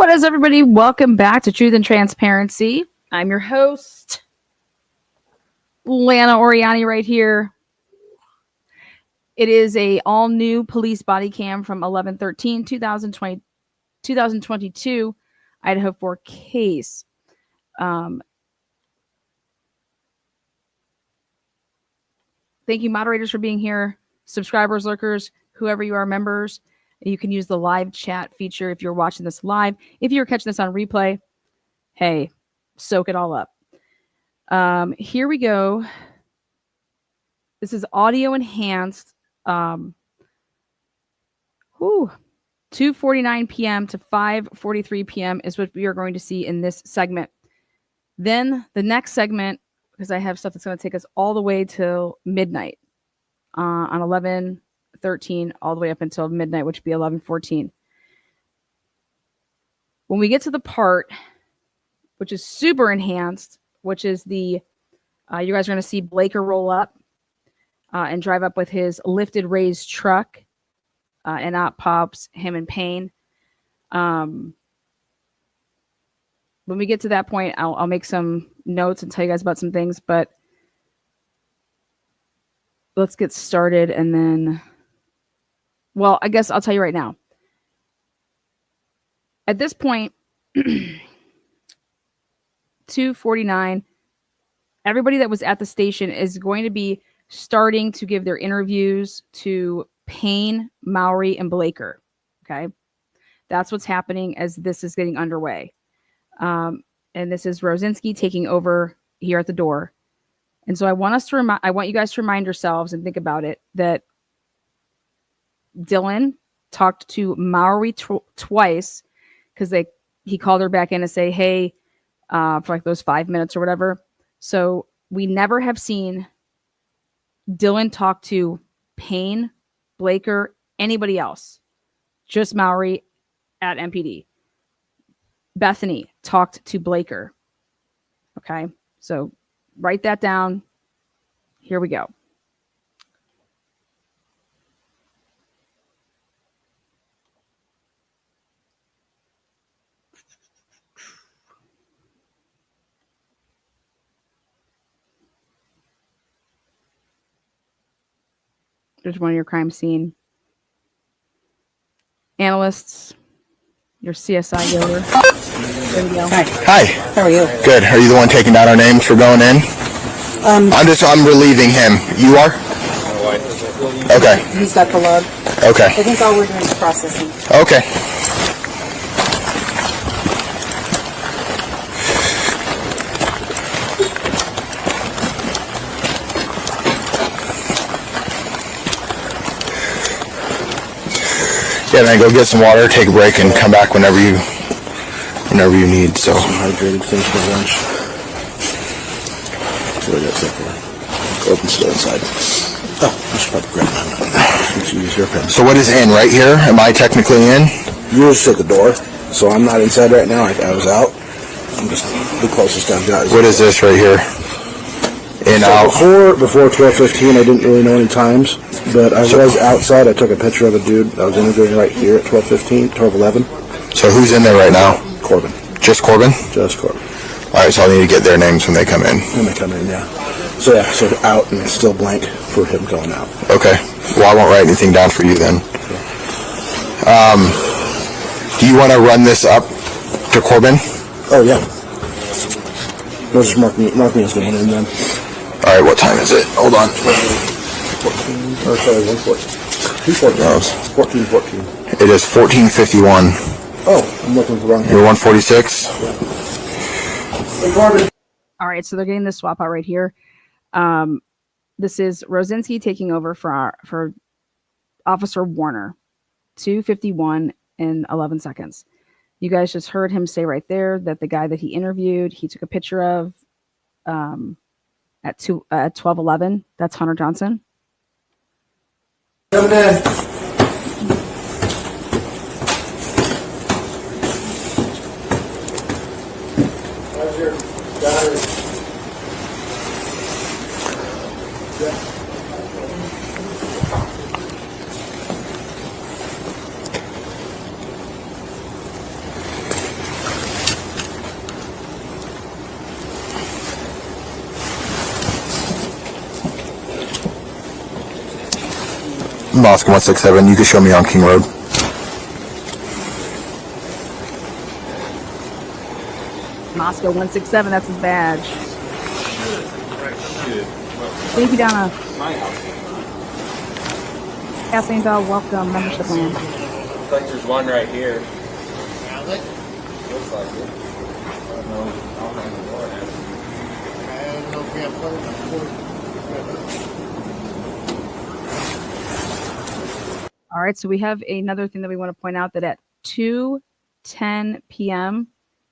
What is everybody? Welcome back to Truth and Transparency. I'm your host, Lana Oriani, right here. It is a all-new police body cam from 11/13/2022 Idaho4 case. Thank you, moderators, for being here. Subscribers, lurkers, whoever you are, members. You can use the live chat feature if you're watching this live. If you're catching this on replay, hey, soak it all up. Here we go. This is audio enhanced. 2:49 p.m. to 5:43 p.m. is what we are going to see in this segment. Then the next segment, because I have stuff that's going to take us all the way till midnight on 11/13, all the way up until midnight, which would be 11/14. When we get to the part which is super enhanced, which is the you guys are going to see Blaker roll up and drive up with his lifted raised truck, and out pops him in pain. When we get to that point, I'll make some notes and tell you guys about some things, but let's get started. And then, well, I guess I'll tell you right now. At this point, 2:49, everybody that was at the station is going to be starting to give their interviews to Payne, Mowry, and Blaker. Okay. That's what's happening as this is getting underway. And this is Rosinsky taking over here at the door. And so I want you guys to remind yourselves and think about it that Dylan talked to Mowry twice because he called her back in to say, hey, for like those 5 minutes or whatever. So we never have seen Dylan talk to Payne, Blaker, anybody else, just Mowry at MPD. Bethany talked to Blaker. Okay, so write that down. Here we go. There's one of your crime scene analysts, your CSI Yoder. There we go. Hi. How are you? Good. Are you the one taking down our names for going in? I'm relieving him. You are? Okay. He's got the log. Okay. I think all we're doing is processing. Okay. Yeah, man, go get some water, take a break, and come back whenever you need. So Hydrated, finish my lunch. So I got stuff for open still inside. Oh, I should probably grab mine. Use your pen. what is in right here? Am I technically in? You just at the door, so I'm not inside right now. I was out. I'm just the closest I've got. What is this right here? In So out. Before 12:15, I didn't really know any times, but I was outside. I took a picture of a dude I was interviewing right here at 12:15, 12:11. So who's in there right now? Corbin. Just Corbin? Just Corbin. All right, so I'll need to get their names when they come in. When they come in, yeah. So out and it's still blank for him going out. Okay. Well, I won't write anything down for you then. Do you want to run this up to Corbin? Oh yeah. No, just mark me as going in then. All right, what time is it? Hold on. 14, or sorry, 114. 14. It is 14:51. Oh, I'm looking for the wrong You're 146? All right, so they're getting the swap out right here. This is Rosinsky taking over for Officer Warner. 2:51 and 11 seconds. You guys just heard him say right there that the guy that he interviewed, he took a picture of at 12:11. That's Hunter Johnson. Coming in. Moscow 167. You can show me on King Road. Moscow 167, that's his badge. Thank you, Donna. Kathleen Bell, welcome, membership land. Looks like there's one right here. Looks like it. All right, so we have another thing that we want to point out, that at 2:10 p.m.,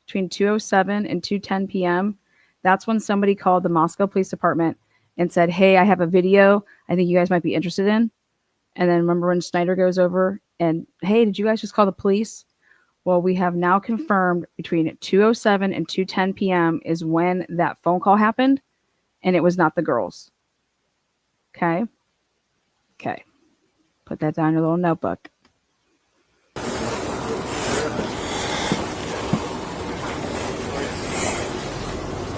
between 2:07 and 2:10 p.m., that's when somebody called the Moscow Police Department and said, hey, I have a video I think you guys might be interested in. And then remember when Snyder goes over and, hey, did you guys just call the police? Well, we have now confirmed between 2:07 and 2:10 p.m. is when that phone call happened, and it was not the girls. Okay? Okay. Put that down in your little notebook.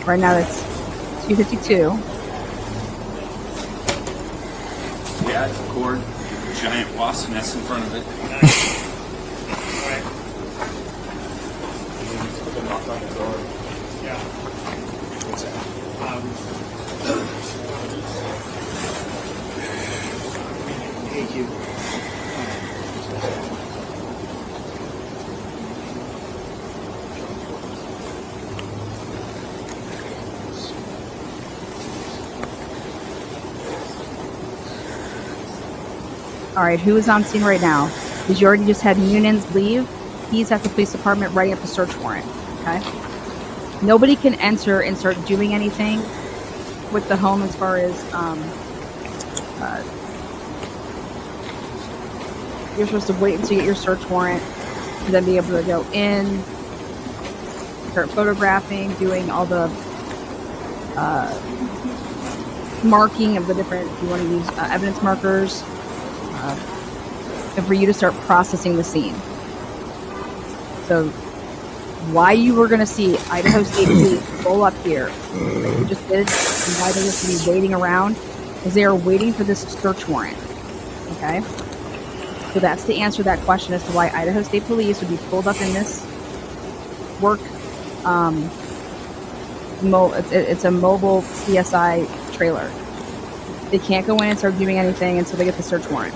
Right now it's 2:52. Yeah, it's a cord. Giant wasp nest in front of it. Knock on the door. Yeah. What's that? Thank you. All right, who is on scene right now? Because you already just had Noonan's leave. He's at the police department writing up a search warrant. Okay. Nobody can enter and start doing anything with the home as far as you're supposed to wait until you get your search warrant to then be able to go in, start photographing, doing all the marking of the different, if you want to use evidence markers, and for you to start processing the scene. So why you were going to see Idaho State Police roll up here, like you just did, and why they're just going to be waiting around, is they are waiting for this search warrant. Okay? So that's the answer to that question as to why Idaho State Police would be pulled up in this work. It's a mobile CSI trailer. They can't go in and start doing anything until they get the search warrant.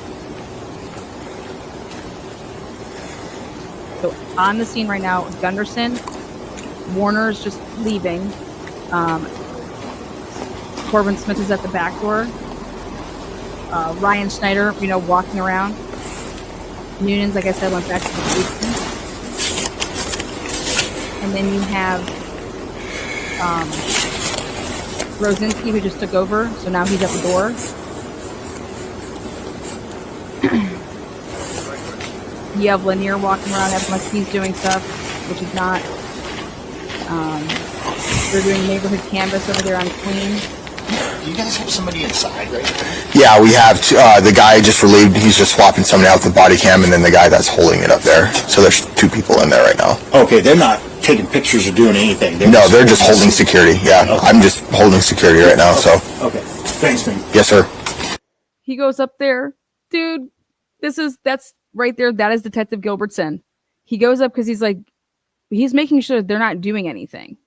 So on the scene right now, Gunderson, Warner's just leaving. Corbin Smith is at the back door. Ryan Schneider, walking around. Noonan's, like I said, went back to the police. And then you have Rosinsky, who just took over, so now he's at the door. You have Lanier walking around acting like he's doing stuff, which is not. They're doing neighborhood canvas over there on Queen. Do you guys have somebody inside right now? Yeah, we have the guy just relieved. He's just swapping somebody out with the body cam, and then the guy that's holding it up there. So there's two people in there right now. Okay, they're not taking pictures or doing anything. They're just holding security. Yeah, okay. I'm just holding security right now. Okay. So okay, thanks, man. Yes, sir. He goes up there, dude. That's right there. That is Detective Gilbertson. He goes up because he's making sure they're not doing anything.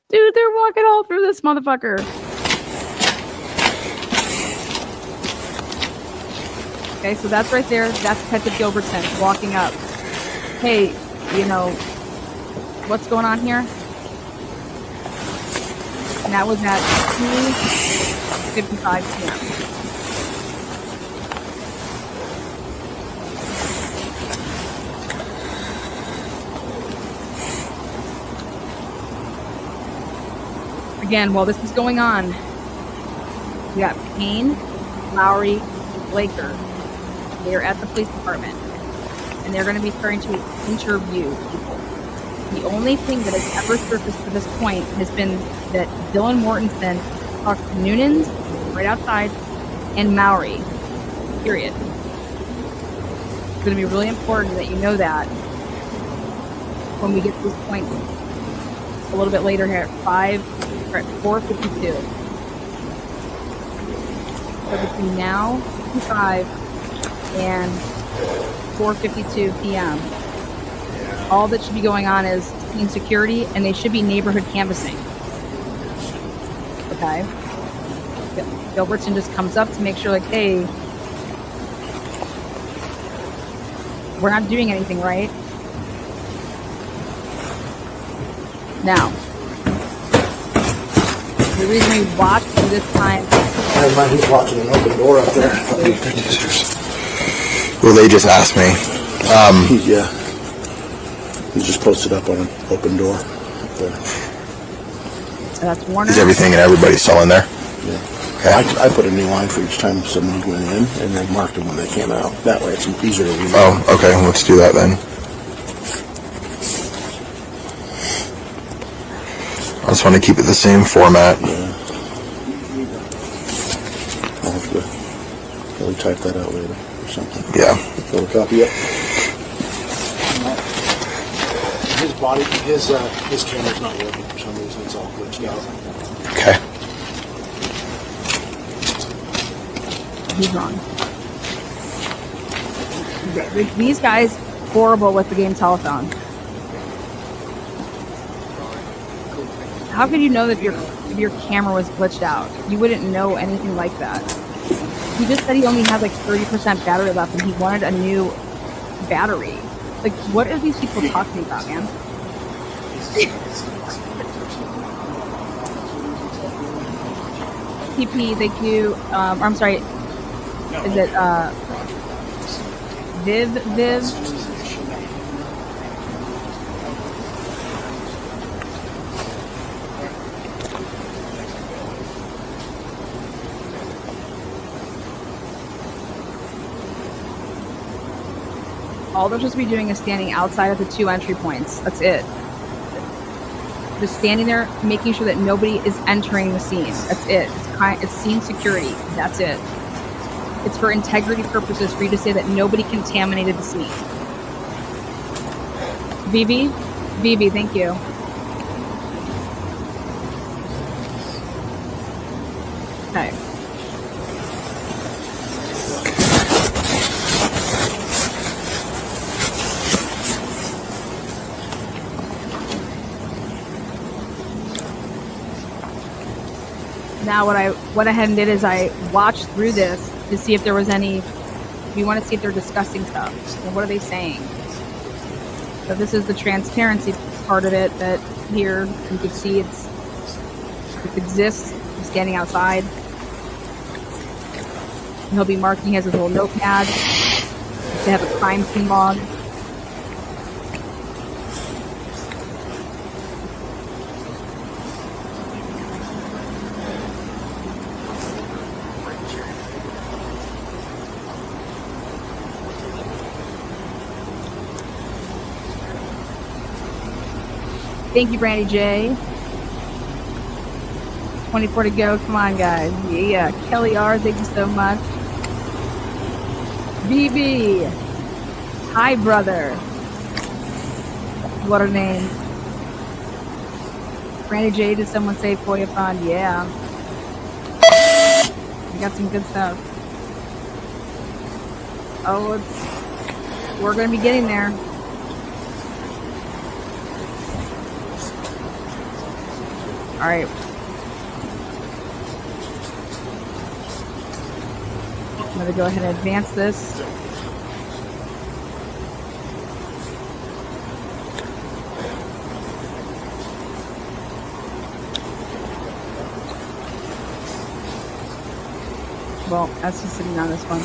Dude, they're walking all through this motherfucker. Okay, so that's right there. That's Detective Gilbertson walking up. Hey, what's going on here? And that was at 2:55 p.m. Again, while this is going on, we got Payne, Lowry, Blaker. They are at the police department, and they're going to be starting to interview people. The only thing that has ever surfaced to this point has been that Dylan Mortensen talked to Noonan's right outside and Mowry. Period. It's going to be really important that you know that when we get to this point a little bit later here at 4:52. So between now, 55, and 4:52 p.m., all that should be going on is insecurity, and they should be neighborhood canvassing. Okay? Gilbertson just comes up to make sure, like, hey, we're not doing anything, right? Now, the reason we watched for this time. Never mind, he's watching an open door up there. Well, they just asked me. Yeah. He just posted up on an open door up there. That's Warner. Is everything and everybody still in there? Yeah. Okay. I put a new line for each time someone went in, and then marked them when they came out. That way it's easier to read. Oh, okay. Let's do that then. I just want to keep it the same format. Yeah. I'll have to probably type that out later or something. Yeah. Photocopy it. His body, his camera's not working for some reason. It's all glitched out. Okay. He's wrong. These guys, horrible with the game telephone. How could you know that if your camera was glitched out? You wouldn't know anything like that. He just said he only had like 30% battery left and he wanted a new battery. Like, what are these people talking about, man? TP, thank you. I'm sorry. Is it Viv? All they're supposed to be doing is standing outside of the 2 entry points. That's it. Just standing there, making sure that nobody is entering the scene. That's it. It's scene security. That's it. It's for integrity purposes for you to say that nobody contaminated the scene. Vivi, thank you. Okay. Now what I went ahead and did is I watched through this to see if there was any, we want to see if they're discussing stuff. And what are they saying? So this is the transparency part of it, that here you can see it exists. He's standing outside. And he'll be marking, he has his little notepad. They have a crime scene log. Thank you, Brandy J. 24 to go. Come on, guys. Yeah. Kelly R, thank you so much. BB. Hi, brother. What a name. Brandy J, did someone say Foya Pond? Yeah. We got some good stuff. Oh, we're going to be getting there. All right. I'm going to go ahead and advance this. Well, that's just sitting on this one.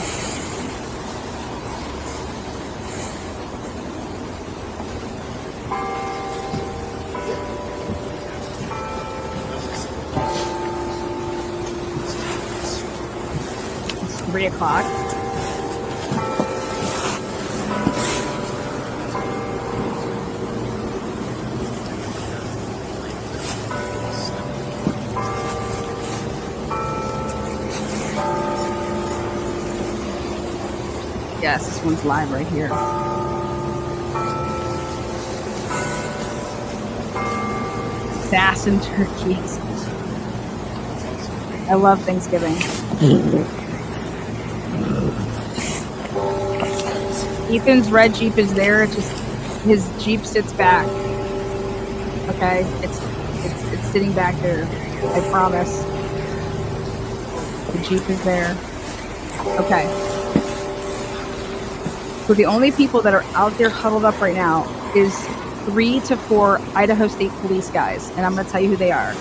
It's 3 o'clock. Yes, this one's live right here. Sass and turkeys. I love Thanksgiving. Ethan's red Jeep is there. It's just his Jeep sits back. Okay, it's sitting back there. I promise. The Jeep is there. Okay. So the only people that are out there huddled up right now is 3 to 4 Idaho State Police guys, and I'm going to tell you who they are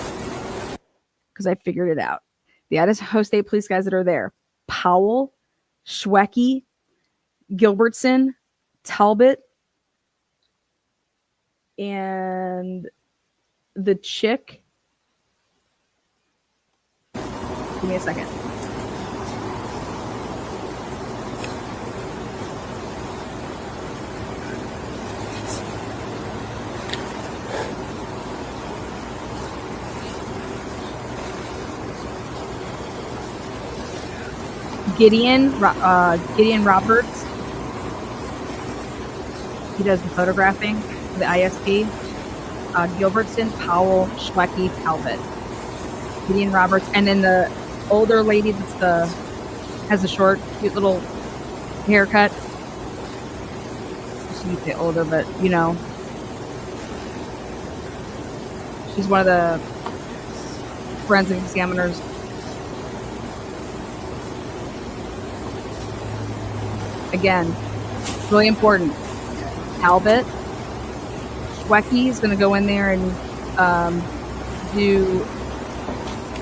because I figured it out. The Idaho State Police guys that are there: Powell, Schwecky, Gilbertson, Talbot, and the chick. Give me a second. Gideon Roberts. He does the photographing for the ISP. Gilbertson, Powell, Schwecky, Talbot. Gideon Roberts, and then the older lady has a short, cute little haircut. She shouldn't say older, but you know, she's one of the forensic examiners. Again, really important. Talbot, Schwecky is going to go in there and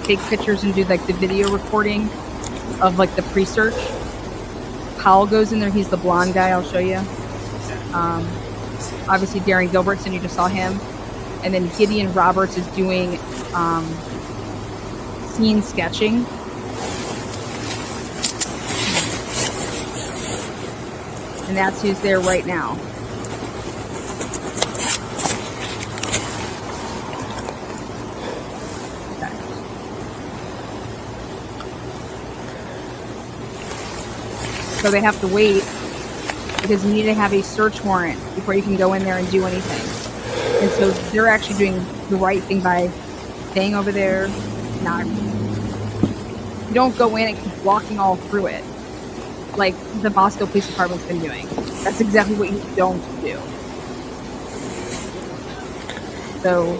take pictures and do like the video recording of like the pre-search. Powell goes in there. He's the blonde guy. I'll show you. Obviously, Darren Gilbertson, you just saw him. And then Gideon Roberts is doing scene sketching. And that's who's there right now. Okay. So they have to wait because you need to have a search warrant before you can go in there and do anything. And so they're actually doing the right thing by staying over there. You don't go in and keep walking all through it like the Moscow Police Department's been doing. That's exactly what you don't do. So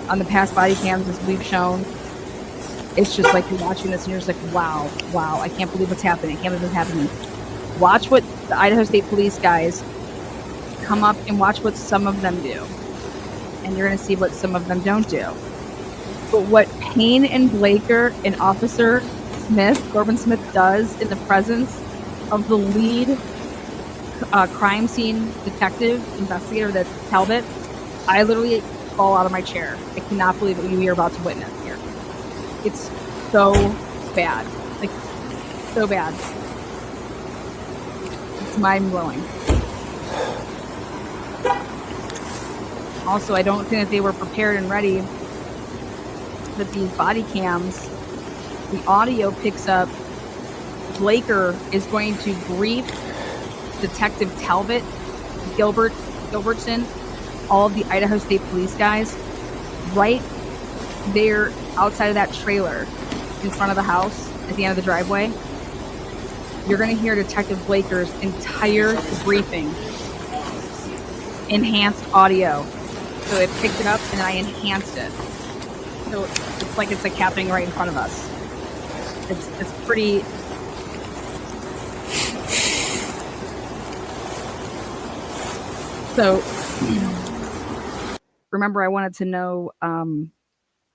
on the past body cams, as we've shown, it's just like you're watching this and you're just like, wow, I can't believe what's happening. I can't believe what's happening. Watch what the Idaho State Police guys come up and watch what some of them do. And you're going to see what some of them don't do. But what Payne and Blaker and Officer Smith, Corbin Smith, does in the presence of the lead crime scene detective investigator, that's Talbot, I literally fall out of my chair. I cannot believe what we are about to witness here. It's so bad. Like, so bad. It's mind-blowing. Also, I don't think that they were prepared and ready that these body cams, the audio picks up. Blaker is going to brief Detective Talbot, Gilbertson, all of the Idaho State Police guys, right there outside of that trailer in front of the house at the end of the driveway. You're going to hear Detective Blaker's entire briefing, enhanced audio. So it picked it up and I enhanced it. So it's like happening right in front of us. It's pretty. So remember, I wanted to know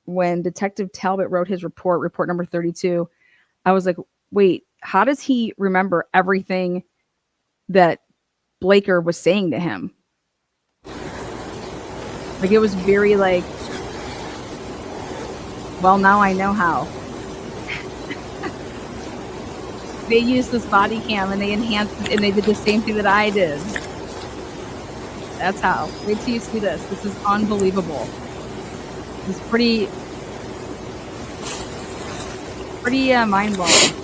when Detective Talbot wrote his report number 32, I was like, wait, how does he remember everything that Blaker was saying to him? Like, it was very like, well, now I know how. They used this body cam and they enhanced it and they did the same thing that I did. That's how. Wait till you see this. This is unbelievable. It's pretty mind-blowing.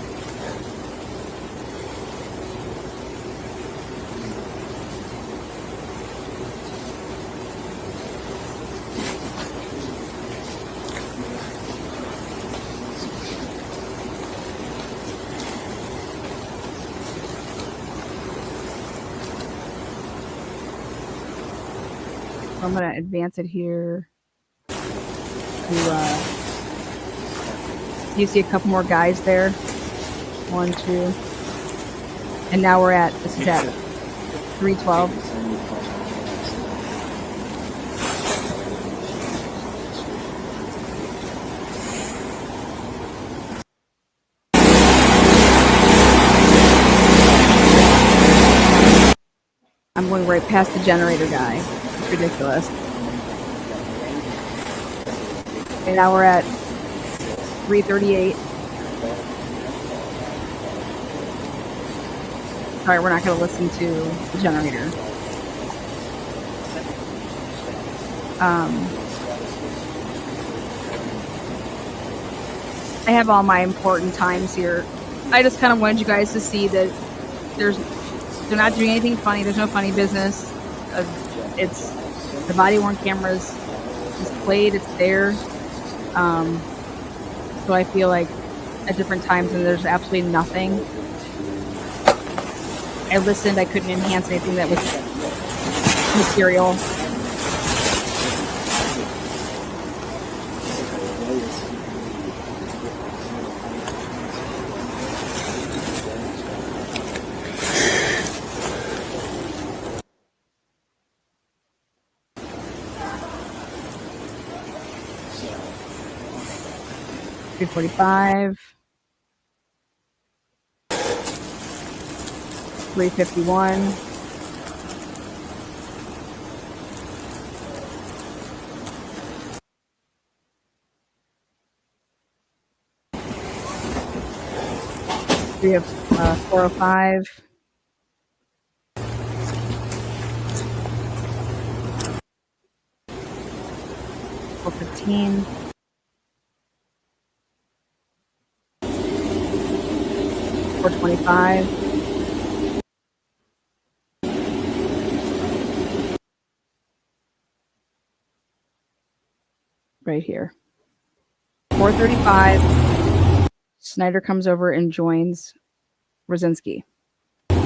I'm gonna advance it here. You see a couple more guys there. 1, 2. And now we're at, this is at 312. I'm going right past the generator guy. It's ridiculous. And now we're at 338. Alright, we're not going to listen to the generator. I have all my important times here. I just kind of wanted you guys to see that they're not doing anything funny. There's no funny business. It's the body worn cameras. It's played. It's there. So I feel like at different times, and there's absolutely nothing. I listened. I couldn't enhance anything that was material. $345, $351, we have 405, $415. 425. Right here. 435. Snyder comes over and joins Rosinsky. Pay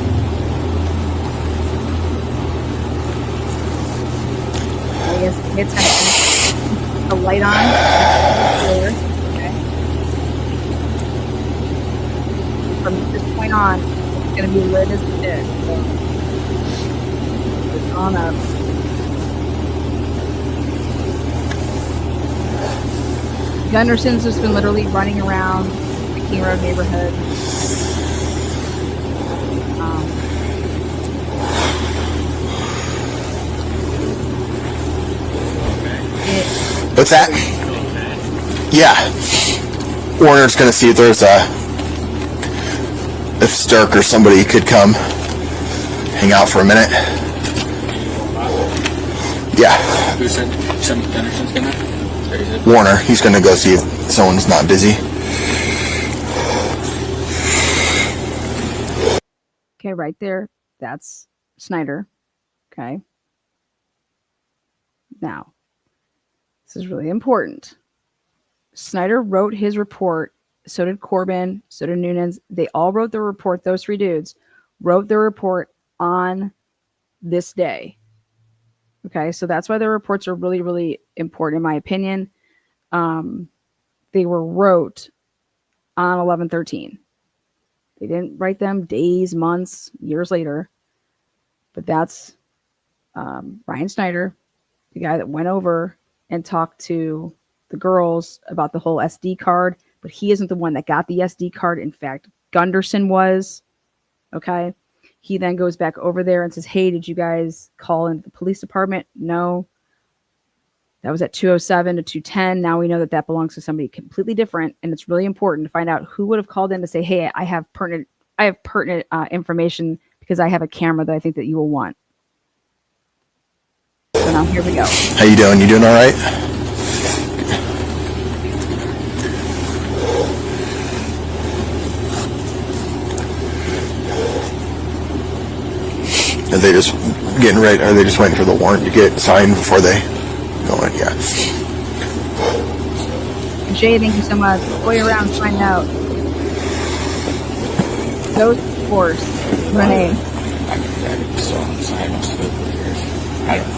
attention. The light on. There. From this point on, it's going to be lit as it is. So it's on up. Gunderson's just been literally running around the King Road neighborhood. What's that? Yeah. Warner's gonna see if there's if Stark or somebody could come hang out for a minute. Yeah. Who said Gunderson's gonna? Warner, he's gonna go see if someone's not busy. Okay, right there. That's Snyder. Okay. Now, this is really important. Snyder wrote his report. So did Corbin. So did Nunes. They all wrote their report. Those three dudes wrote their report on this day. Okay, so that's why their reports are really, really important, in my opinion. They were wrote on 11/13. They didn't write them days, months, years later. But that's Ryan Snyder, the guy that went over and talked to the girls about the whole SD card. But he isn't the one that got the SD card. In fact, Gunderson was. Okay. He then goes back over there and says, hey, did you guys call into the police department? No. That was at 207 to 210. Now we know that that belongs to somebody completely different. And it's really important to find out who would have called in to say, hey, I have pertinent information because I have a camera that I think that you will want. So now here we go. How you doing? You doing all right? Are they just getting ready? Are they just waiting for the warrant to get signed before they go in? Yeah. Jay, thank you so much. Go around, find out. Ghost Force. Renee. I don't know.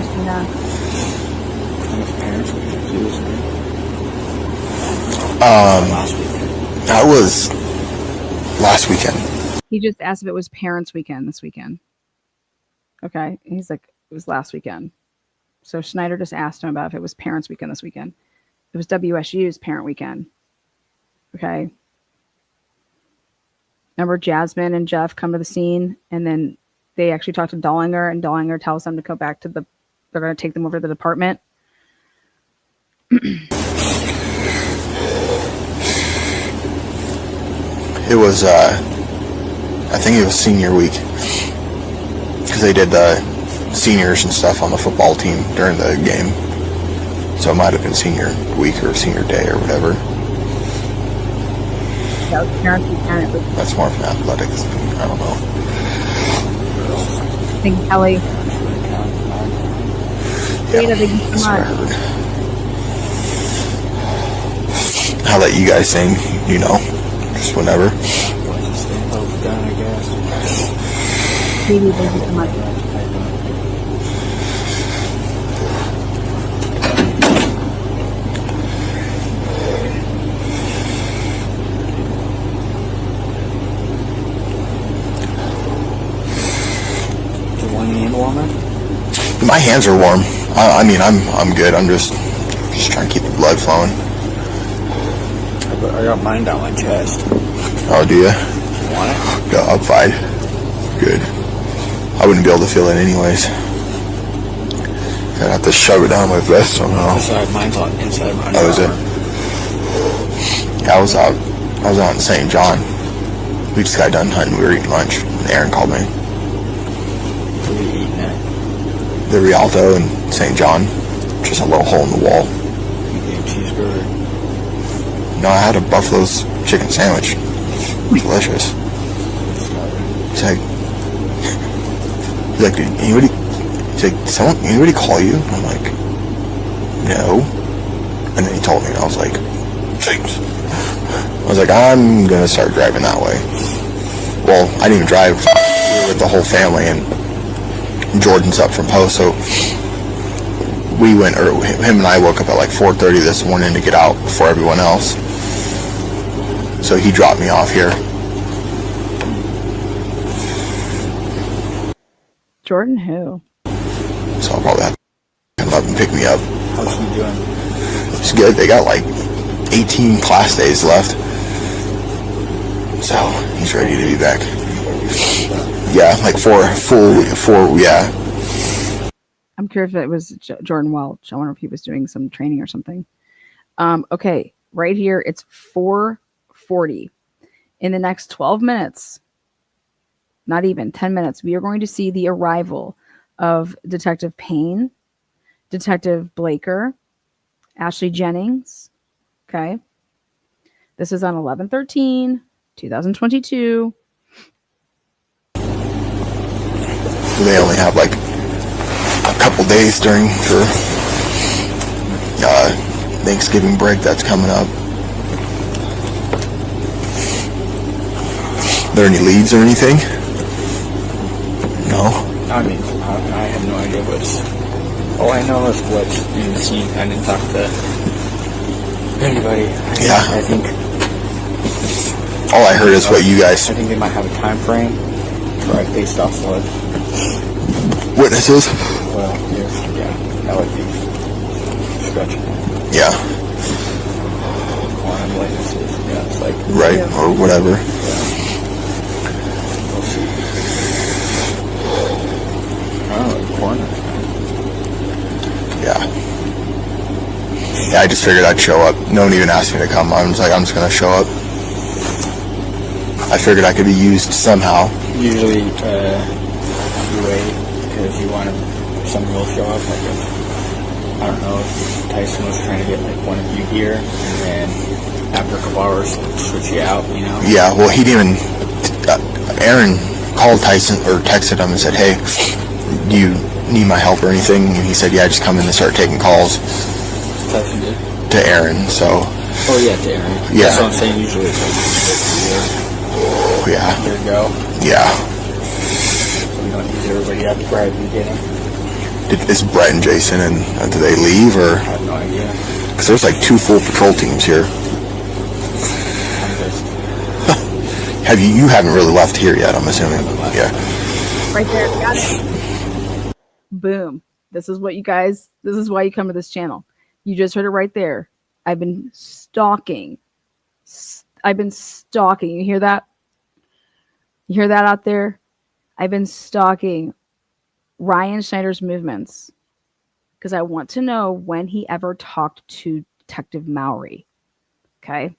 Christina. Last weekend. That was last weekend. He just asked if it was Parents Weekend this weekend. Okay. And he's like, it was last weekend. So Schneider just asked him about if it was Parents Weekend this weekend. It was WSU's Parent Weekend. Okay. Remember, Jasmine and Jeff come to the scene, and then they actually talk to Dollinger, and Dollinger tells them to go back to they're going to take them over to the department. It was, I think it was senior week. Because they did the seniors and stuff on the football team during the game. So it might have been senior week or senior day or whatever. That was Parents Weekend. That's more of an athletics thing. I don't know. I think Kelly. Yeah, Thank you so that's what I much. heard. I'll let you guys sing, just whenever. Katie, thank you so much. My hands are warm. I mean, I'm good. I'm just trying to keep the blood flowing. I got mine down my chest. Oh, do you? Want it? Yeah, I'm fine. Good. I wouldn't be able to feel it anyways. I'd have to shove it down my vest somehow. Mine's on inside my That was it. Yeah, I was out in St. John. We just got done hunting. We were eating lunch. And Aaron called me. What are you eating at? The Rialto in St. John. Just a little hole in the wall. You ate a cheeseburger. No, I had a Buffalo's chicken sandwich. Delicious. He's like, did anybody? He's like, anybody call you? I'm like, no. And then he told me, and I was like, James. I was like, I'm gonna start driving that way. Well, I didn't even drive. We were with the whole family, and Jordan's up from post, so we went. Or him and I woke up at like 4:30 this morning to get out before everyone else. So he dropped me off here. Jordan who? So I'll probably have to come up and pick me up. How's he doing? It's good. They got like 18 class days left. So he's ready to be back. Yeah, like four, yeah. I'm curious if it was Jordan Welch. I wonder if he was doing some training or something. Okay, right here, it's 4:40. In the next 12 minutes, not even 10 minutes, we are going to see the arrival of Detective Payne, Detective Blaker, Ashley Jennings. Okay. This is on 11/13/2022. They only have like a couple days for Thanksgiving break that's coming up. Are there any leads or anything? No? I mean, I have no idea what's... All I know is what's in the scene. I didn't talk to anybody. Yeah. I think... All I heard is what you guys... I think they might have a time frame, right, based off what... Witnesses? Well, yeah, that would be stretching it. Yeah. Quantum witnesses, yeah, it's like... Right, or whatever. Yeah. We'll see. I don't know, the coroner. Yeah. Yeah, I just figured I'd show up. No one even asked me to come. I was like, I'm just going to show up. I figured I could be used somehow. Usually, you wait because you want someone will show up. Like if, I don't know if Tyson was trying to get like one of you here, and then after a couple hours, switch you out. You know? Yeah, well, he didn't even... Aaron called Tyson, or texted him and said, hey, do you need my help or anything? And he said, yeah, just come in and start taking calls. Tyson did. To Aaron, so... Oh yeah, to Aaron. Yeah. That's what I'm saying. Usually it's like Yeah. here you go. Yeah. So we don't use everybody up right at the beginning. Is Brett and Jason, and did they leave, or? I have no idea. Because there's like 2 full patrol teams here. I'm just You haven't really left here yet, I'm assuming. Yeah. Right there. Got it. Boom. This is why you come to this channel. You just heard it right there. I've been stalking. You hear that? You hear that out there? I've been stalking Ryan Schneider's movements because I want to know when he ever talked to Detective Mowry. Okay?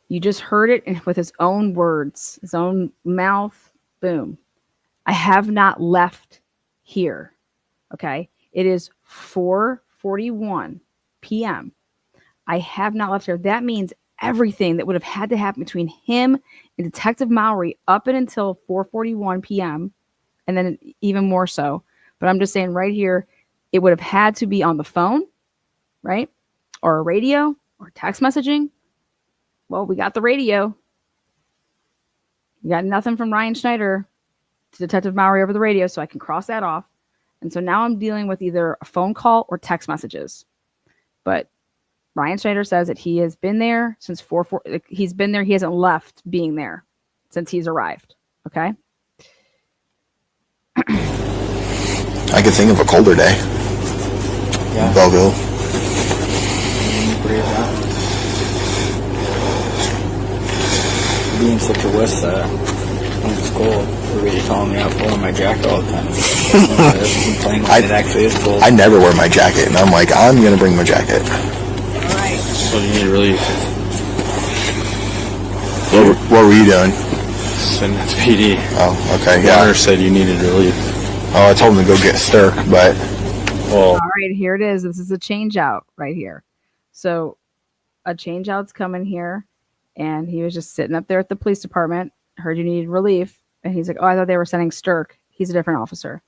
You just heard it with his own words, his own mouth. Boom. I have not left here. Okay? It is 4:41 p.m. I have not left here. That means everything that would have had to happen between him and Detective Mowry up and until 4:41 p.m. and then even more so. But I'm just saying right here, it would have had to be on the phone, right? Or a radio or text messaging. Well, we got the radio. We got nothing from Ryan Schneider to Detective Mowry over the radio, so I can cross that off. And so now I'm dealing with either a phone call or text messages. But Ryan Schneider says that he has been there since 4. He's been there. He hasn't left being there since he's arrived. Okay. I could think of a colder day. yeah. In Belleville. Breathe out. Being such a wuss, when it's cold, everybody telling me I'm wearing my jacket all the time. Complaining when it actually is cold. I never wear my jacket, and I'm like, I'm going to bring my jacket. So you need relief. What were you doing? Send that to PD. Oh, okay, yeah. Water said you needed relief. Oh, I told him to go get Stirk, but Well, All right, here it is. This is a change out right here. So a change out's coming here, and he was just sitting up there at the police department. Heard you needed relief, and he's like, "Oh, I thought they were sending Stirk. He's a different officer."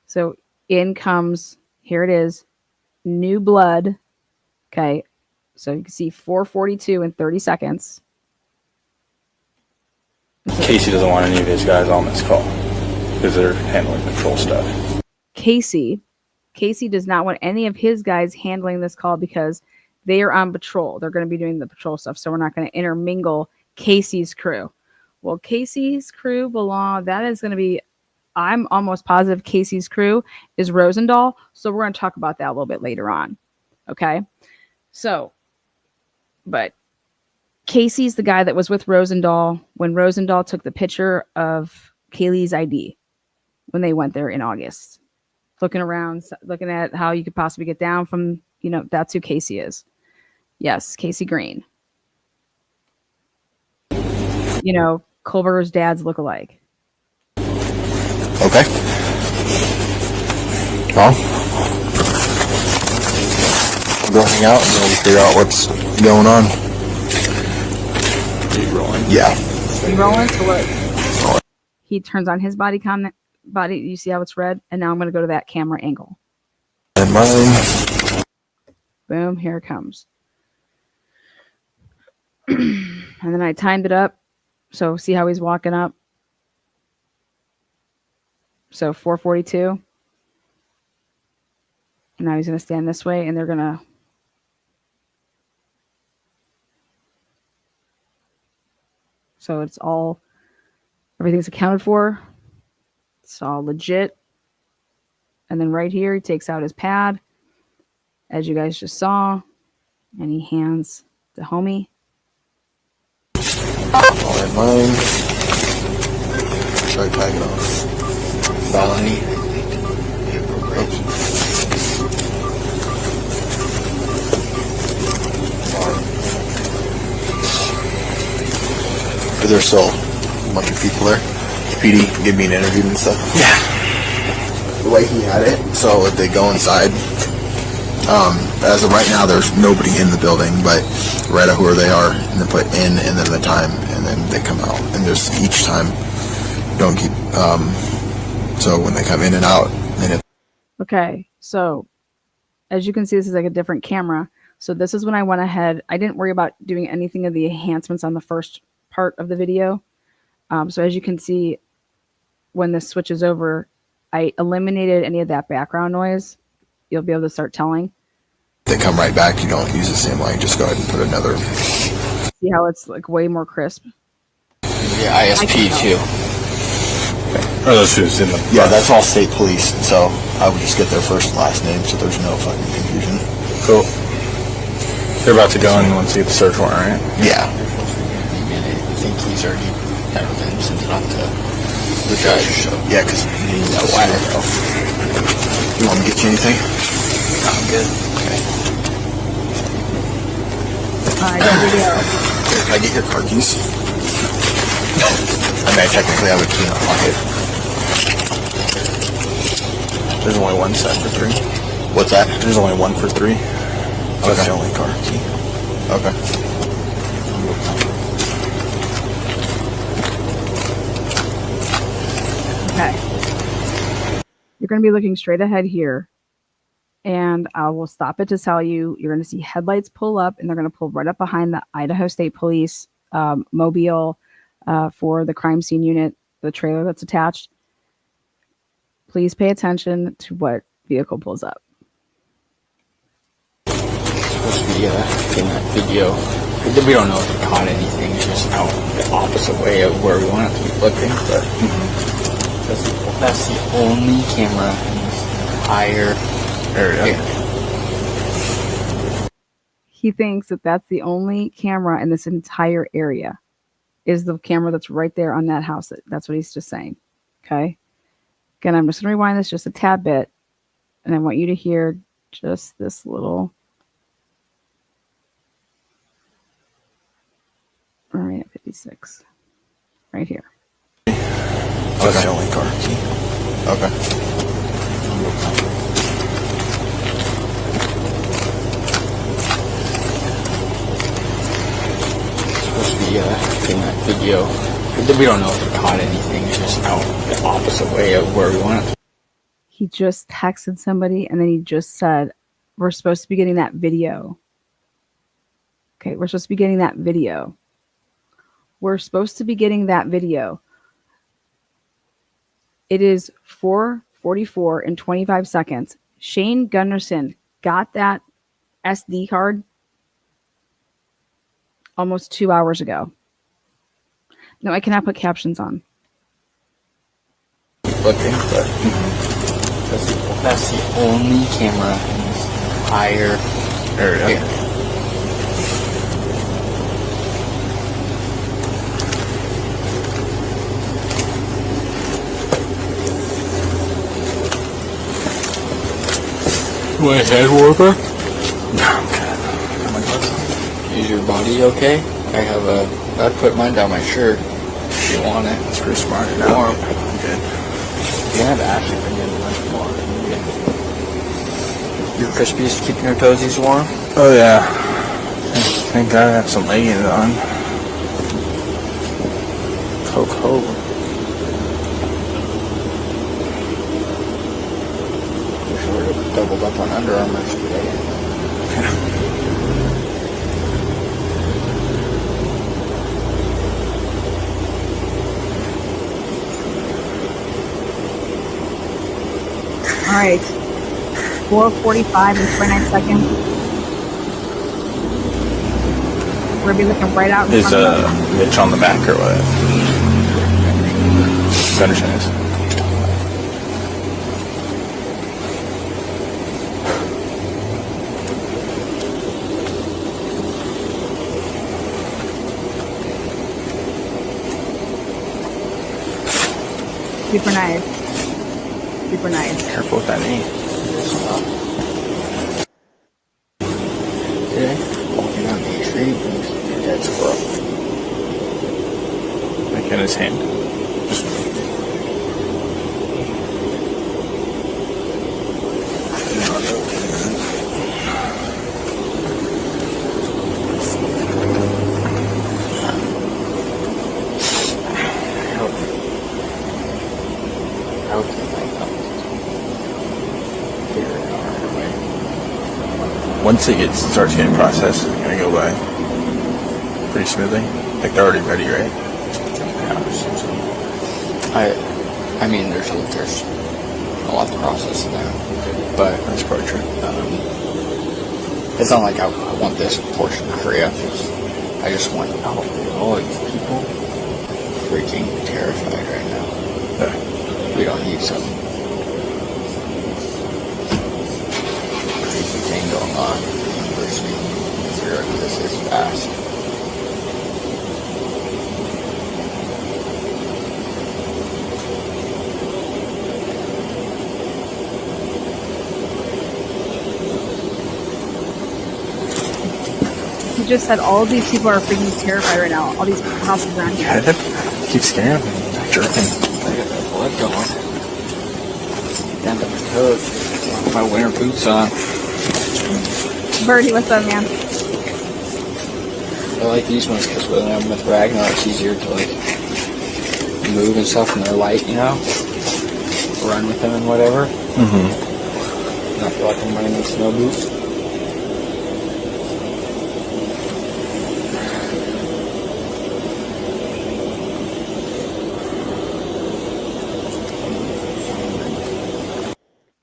So in comes, here it is, new blood. Okay, so you can see 4:42 in 30 seconds. Casey doesn't want any of his guys on this call because they're handling patrol stuff. Casey does not want any of his guys handling this call because they are on patrol. They're going to be doing the patrol stuff, so we're not going to intermingle Casey's crew. Well, Casey's crew that is going to be, I'm almost positive Casey's crew is Rosendahl, so we're going to talk about that a little bit later on. Okay? So, but Casey's the guy that was with Rosendahl when Rosendahl took the picture of Kaylee's ID when they went there in August. Looking around, looking at how you could possibly get down from, that's who Casey is. Yes, Casey Green. Culver's dad's lookalike. okay. Well, we'll go hang out and then we'll figure out what's going on. Are you rolling? Yeah. You rolling to what? He turns on his body. You see how it's red? And now I'm going to go to that camera angle. And mine. Boom, here it comes. And then I timed it up. So see how he's walking up? So 4:42. And now he's going to stand this way, and they're going to... So it's all... Everything's accounted for. It's all legit. And then right here, he takes out his pad, as you guys just saw, and he hands the homie. All in mine. Should I tag it off? Felony. There's still a bunch of people there. PD give me an interview and stuff. Yeah. The way he had it, so if they go inside, as of right now, there's nobody in the building, but right at where they are, and then put in, and then the time, and then they come out. And just each time, don't keep, so when they come in and out, and it. Okay, so as you can see, this is like a different camera. So this is when I went ahead. I didn't worry about doing anything of the enhancements on the first part of the video. So as you can see, when this switches over, I eliminated any of that background noise. You'll be able to start telling. They come right back. You don't use the same line. Just go ahead and put another. See how it's like way more crisp? Yeah, ISP too. Are those who's in the Yeah, that's all state police. So I would just get their first and last name so there's no fucking confusion. cool. They're about to go in once you get the search warrant, right? Yeah. I think he's already kind of been sent it off to the judge. Yeah, because A while ago. you want me to get you anything? I'm good. Okay. I got video. Here, can I get your car keys? I mean, I technically have a key in my pocket. There's only one set for 3. What's that? There's only one for 3. So that's the only car key. Okay. Okay. You're going to be looking straight ahead here. And I will stop it to tell you, you're going to see headlights pull up, and they're going to pull right up behind the Idaho State Police mobile for the crime scene unit, the trailer that's attached. Please pay attention to what vehicle pulls up. Supposed to be in that video. We don't know if it caught anything. It's just out the opposite way of where we want it to be looking. But that's the only camera in this entire area. He thinks that that's the only camera in this entire area is the camera that's right there on that house. That's what he's just saying. Okay. Again, I'm just going to rewind this just a tad bit, and I want you to hear just this little. All right, at 56. Right here. That's the only car key. Okay. Supposed to be in that video. We don't know if it caught anything. It's just out the opposite way of where we want it. He just texted somebody, and then he just said, we're supposed to be getting that video. Okay, we're supposed to be getting that video. We're supposed to be getting that video. It is 4:44 and 25 seconds. Shane Gunderson got that SD card almost 2 hours ago. No, I cannot put captions on. Looking, but that's the only camera in this entire area. My head warper? No, I'm good. Is your body okay? I'd put mine down my shirt if you want it. It's pretty smart. Now. Warm. I'm good. You can have Ashley bring in the lunch tomorrow. Your Crispies keeping your toesies warm? Oh, yeah. Thank God I have some leggings on. Cold. Wish I would have doubled up on Under Armour today. All right. 4:45 and 29 seconds. We're going to be looking right out in Is front of us. Mitch on the back or what? Gunderson is. Super nice. Super nice. Careful with that knee. Today, walking on the street, your dad's broke. Like in his hand. Just I would think figure it out right away. once it starts getting processed, it's gonna go by pretty smoothly. Like they're already ready, right? Yeah, I mean, there's lot to process now. But That's probably true. it's not like I want this portion to hurry up. I just want all these people freaking terrified right now. Yeah. We don't need some crazy thing going on at the university. Figure out this is fast. You just said all of these people are freaking terrified right now. All these houses around here. Yeah, that keeps scaring me. Jerking. I got that blood going. Down to my toes. My winter boots on. Birdie, what's up, man? I like these ones because when I'm with Ragnar, it's easier to like move and stuff, and they're light, you know. Run with them and whatever. Mm-hmm. Not feel like I'm running in snow boots.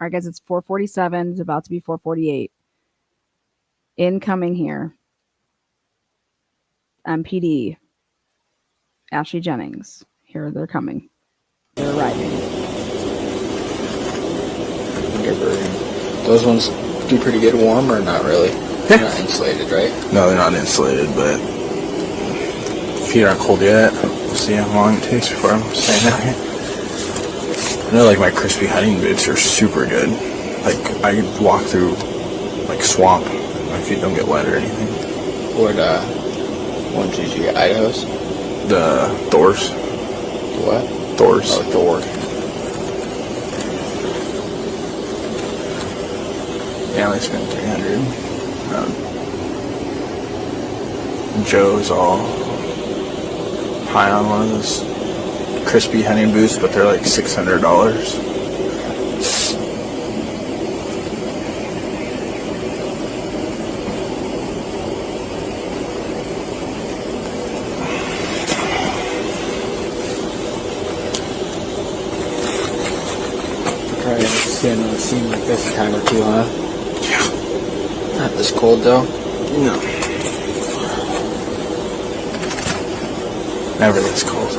All right, guys, it's 4:47. It's about to be 4:48. Incoming here. MPD. Ashley Jennings. Here they're coming. They're arriving. Those ones do pretty good warm or not really? They're not insulated, right? No, they're not insulated, but feet aren't cold yet. We'll see how long it takes before I'm staying down here. I know, like, my crispy hunting boots are super good. Like, I could walk through, like, swamp. My feet don't get wet or anything. What ones did you get? Idaho's? The Thors. What? Thors. Oh, Thor. Yeah, I only spent $300. Joe's all high on one of those crispy hunting boots, but they're like $600. Probably have to see another scene like this a time or two, huh? Yeah. Not this cold though. No. Never this cold.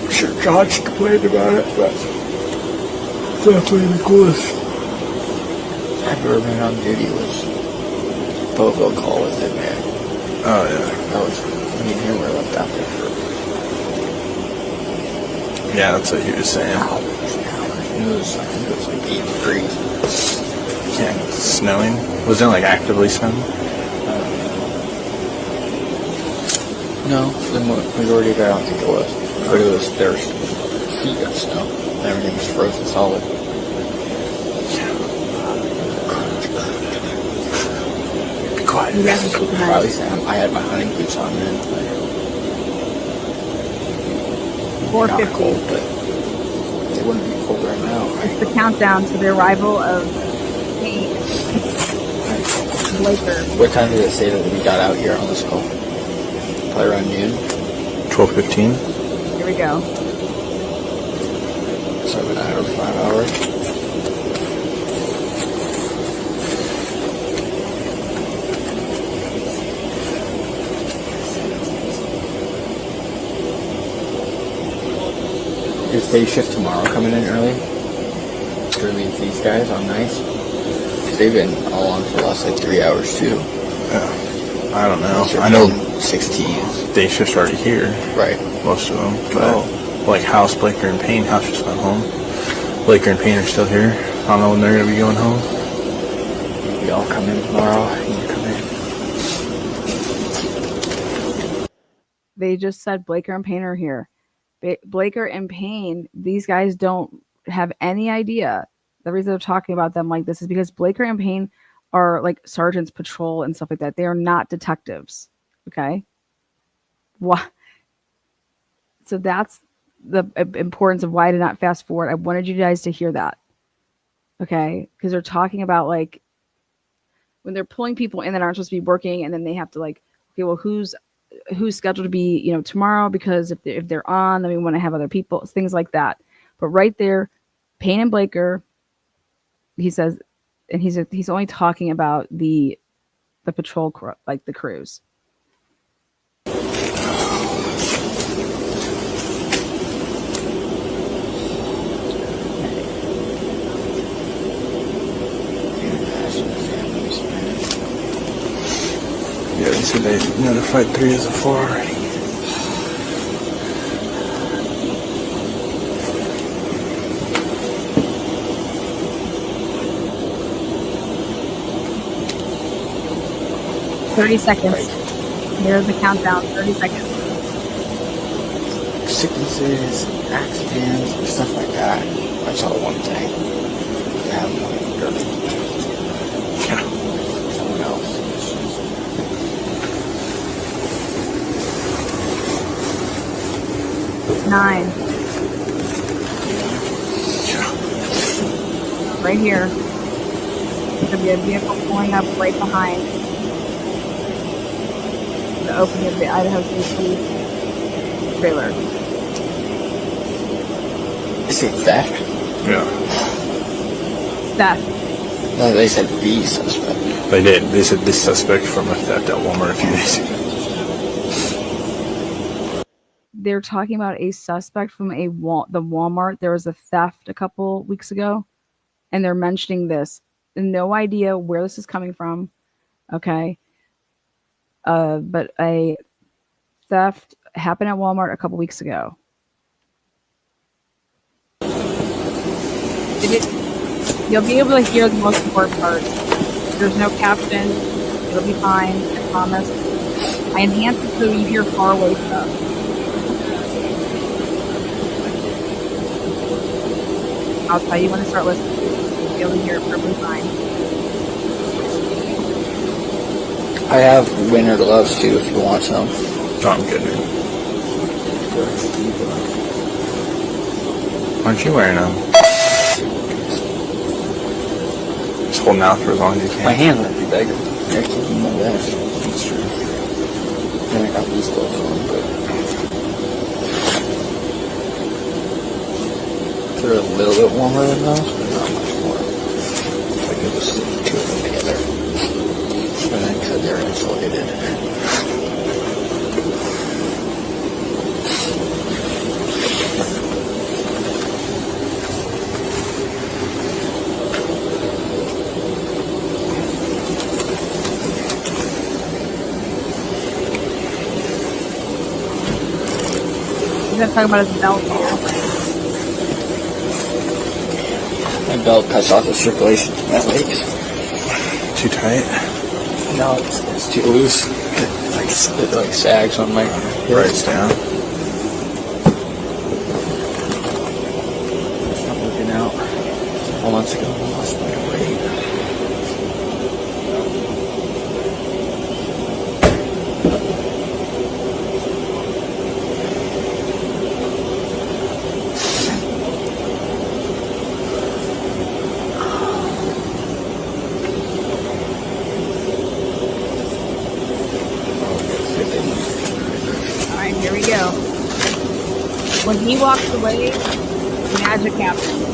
I'm sure John's complained about it, but definitely the coolest. I've ever been on duty was Boville call with it, man. Oh yeah. That was me and him were left out there for Yeah, that's what he was saying. hours and hours. It was, I think it was like 8 degrees. Yeah, it's snowing. Was it like actively snowing? No, the majority of it I don't think it was. But it was, there was feet of snow. And everything was frozen solid. Be quiet. You guys are keeping Or at least I had my hunting boots on then. Not 4:50. cold, but they wouldn't be cold right now. It's the countdown to the arrival of Kate Blaker. What time did it say that we got out here on this call? Probably around noon. 12:15. Here we go. 7 hours, 5 hours. Is day shift tomorrow coming in early? To relieve these guys on nights? 'Cause they've been all on for the last like 3 hours too. I don't know. Unless you're I know pulling 16s. day shift's already here. Right. Most of them. But Oh. like House, Blaker, and Payne, House just went home. Blaker and Payne are still here. I don't know when they're going to be going home. We all come in tomorrow. You can come in. They just said Blaker and Payne are here. Blaker and Payne, these guys don't have any idea. The reason they're talking about them like this is because Blaker and Payne are like sergeants patrol and stuff like that. They are not detectives. Okay. Why? So that's the importance of why I did not fast forward. I wanted you guys to hear that. Okay. Because they're talking about like when they're pulling people in that aren't supposed to be working, and then they have to like, okay, well, who's scheduled to be, tomorrow, because if they're on, then we want to have other people, things like that. But right there, Payne and Blaker, he says, and he's only talking about the patrol like the crews. Yeah, they said they notified 3 of the 4 already. Here's the countdown. 30 seconds. Sicknesses, accidents, stuff like that. That's all one thing. You have someone else. 9. Right here. There's gonna be a vehicle pulling up right behind the opening of the Idaho4 trailer. Is it theft? Yeah. Theft. No, they said the suspect. They did. They said this suspect from a theft at Walmart a few days ago. They're talking about a suspect from the Walmart. There was a theft a couple weeks ago, and they're mentioning this. No idea where this is coming from. Okay. But a theft happened at Walmart a couple weeks ago. You'll be able to hear the most important part. There's no caption. It'll be fine. I promise. I enhanced it so you hear far away stuff. I'll tell you when to start listening. You'll be able to hear it perfectly fine. I have winter gloves too if you want some. Oh, I'm good, dude. Aren't you wearing them? Just holding out for as long as you can. My hand might be bigger. They're keeping my vest. That's true. Then I got these gloves on, but they're a little bit warmer than those, but not much more. I could just stick two of them together. And then because they're insulated. He's gonna talk about his belt here. My belt cuts off the circulation to my legs. Too tight? No, it's too loose. It like sags on my Right down. I'm working out. A couple months ago, I lost my weight. Alright, here we go. When he walks away, magic happens.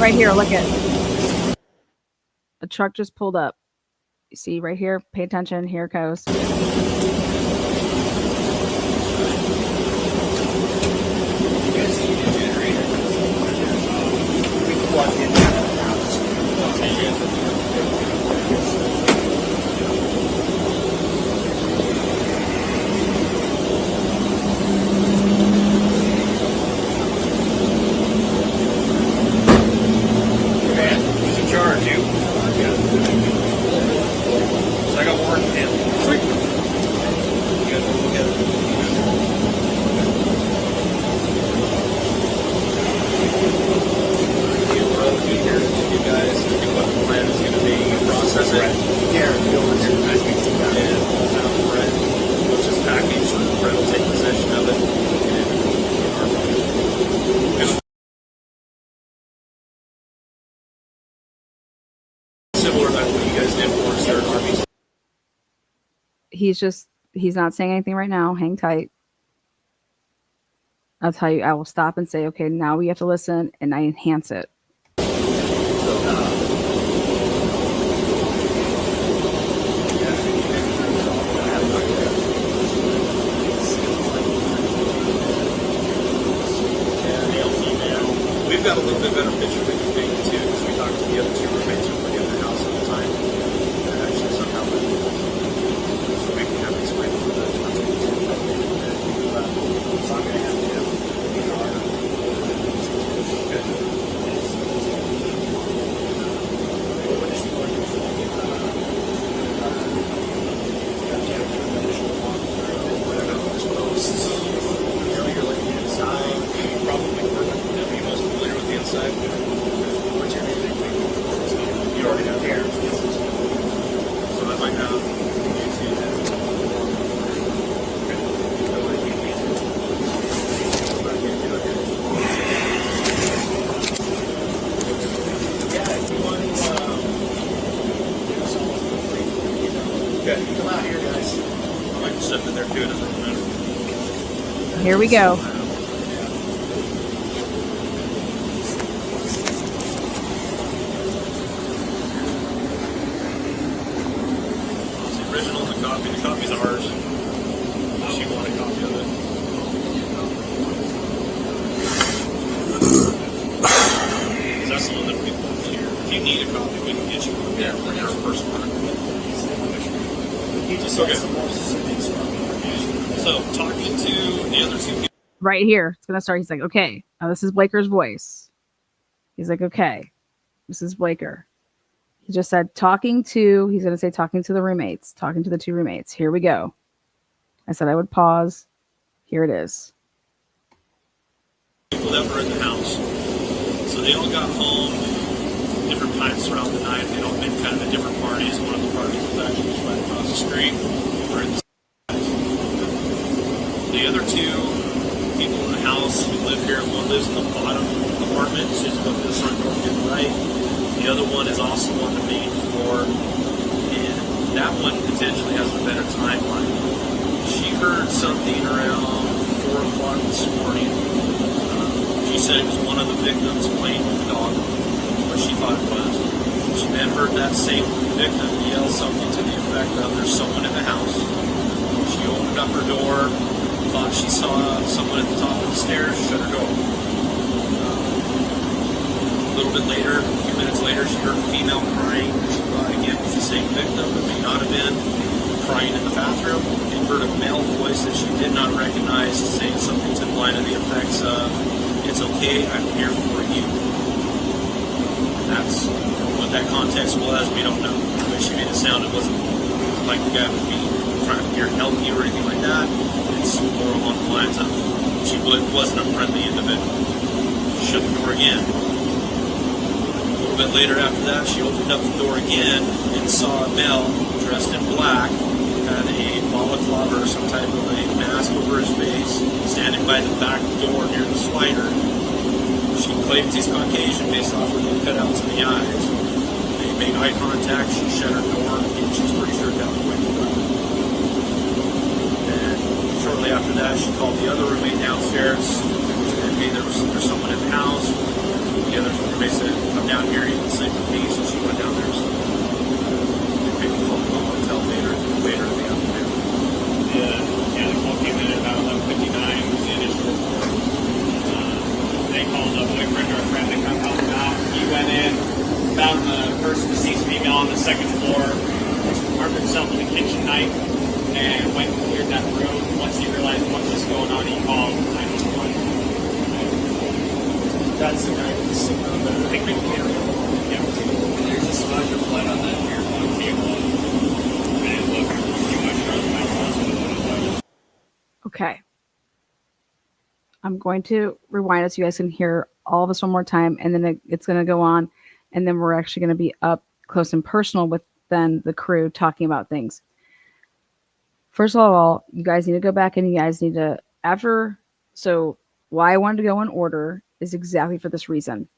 Right here, look at. A truck just pulled up. You see right here? Pay attention. Here it goes. he's not saying anything right now. Hang tight. I'll tell you, I will stop and say, okay, now we have to listen, and I enhance it. We've got a little bit better picture we can paint too, because we talked to the other two roommates who were in their house at the time. That actually somehow went. So we can have it explained to the it's not going to have to have you already have hair. So I might have okay, come out here, guys. I might just step in there too. It doesn't matter. Here we go. Original, the copy's ours. She wanted a copy of it. That's the one that we put here. If you need a copy, we can get you one. Yeah, for your personal one. Okay. So, talking to the other two people. Right here. It's going to start. He's like, okay, now this is Blaker's voice. He's like, okay, this is Blaker. He just said he's going to say talking to the roommates, talking to the two roommates. Here we go. I said I would pause. Here it is. People that were in the house. So they all got home different times throughout the night. They'd all been kind of at different parties. One of the parties was actually just right across the street. We're in the other two people in the house who live here, one lives in the bottom apartment. She's go through the front door to the right. The other one is also on the main floor, and that one potentially has a better timeline. She heard something around 4 o'clock this morning. She said it was one of the victims playing with the dog, what she thought it was. She then heard that same victim yell something to the effect of, there's someone in the house. She opened up her door, thought she saw someone at the top of the stairs, shut her door. A little bit later, a few minutes later, she heard a female crying. She thought again it was the same victim, but may not have been, crying in the bathroom, and heard a male voice that she did not recognize saying something to the line of the effects of, it's okay, I'm here for you. That's what that context was, we don't know. The way she made it sound, it wasn't like the guy was trying to here help you or anything like that. It's more along the lines of, she wasn't a friendly individual. Shut the door again. A little bit later after that, she opened up the door again and saw a male dressed in black, had a balaclava or some type of a mask over his face, standing by the back door near the slider. She claims he's Caucasian based off of the cutouts in the eyes. They made eye contact, she shut her door, and she's pretty sure that was Blaker. And shortly after that, she called the other roommate downstairs, and hey, there's someone in the house. The other roommate said, come down here, you can sleep with me, so she went down there. So they made the phone call and tell later in the afternoon. Yeah, the call came in at about 11:59 was the initial report. They called a boyfriend or a friend to come help him out. He went in, found the person, deceased female on the second floor, armed himself with a kitchen knife, and went and cleared that room. Once he realized what was going on, he called 911. That's the guy who's on the picnic area. Yeah. There's a smudge of blood on that earphone cable. And it looked too much from my hospital. Okay. I'm going to rewind it so you guys can hear all of us one more time, and then it's going to go on, and then we're actually going to be up close and personal with then the crew talking about things. First of all, you guys need to go back and you guys need to, so why I wanted to go in order is exactly for this reason.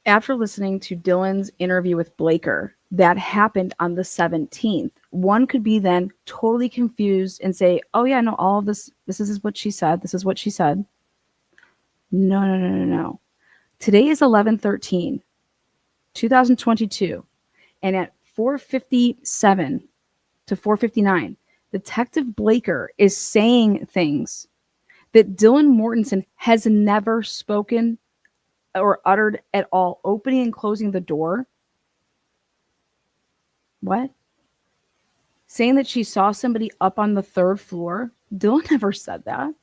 After listening to Dylan's interview with Blaker, that happened on the 17th. one could be then totally confused and say, oh yeah, no, all of this is what she said. This is what she said. No. Today is 11/13/2022. And at 4:57 to 4:59, Detective Blaker is saying things that Dylan Mortensen has never spoken or uttered at all, opening and closing the door. What? Saying that she saw somebody up on the 3rd floor. Dylan never said that.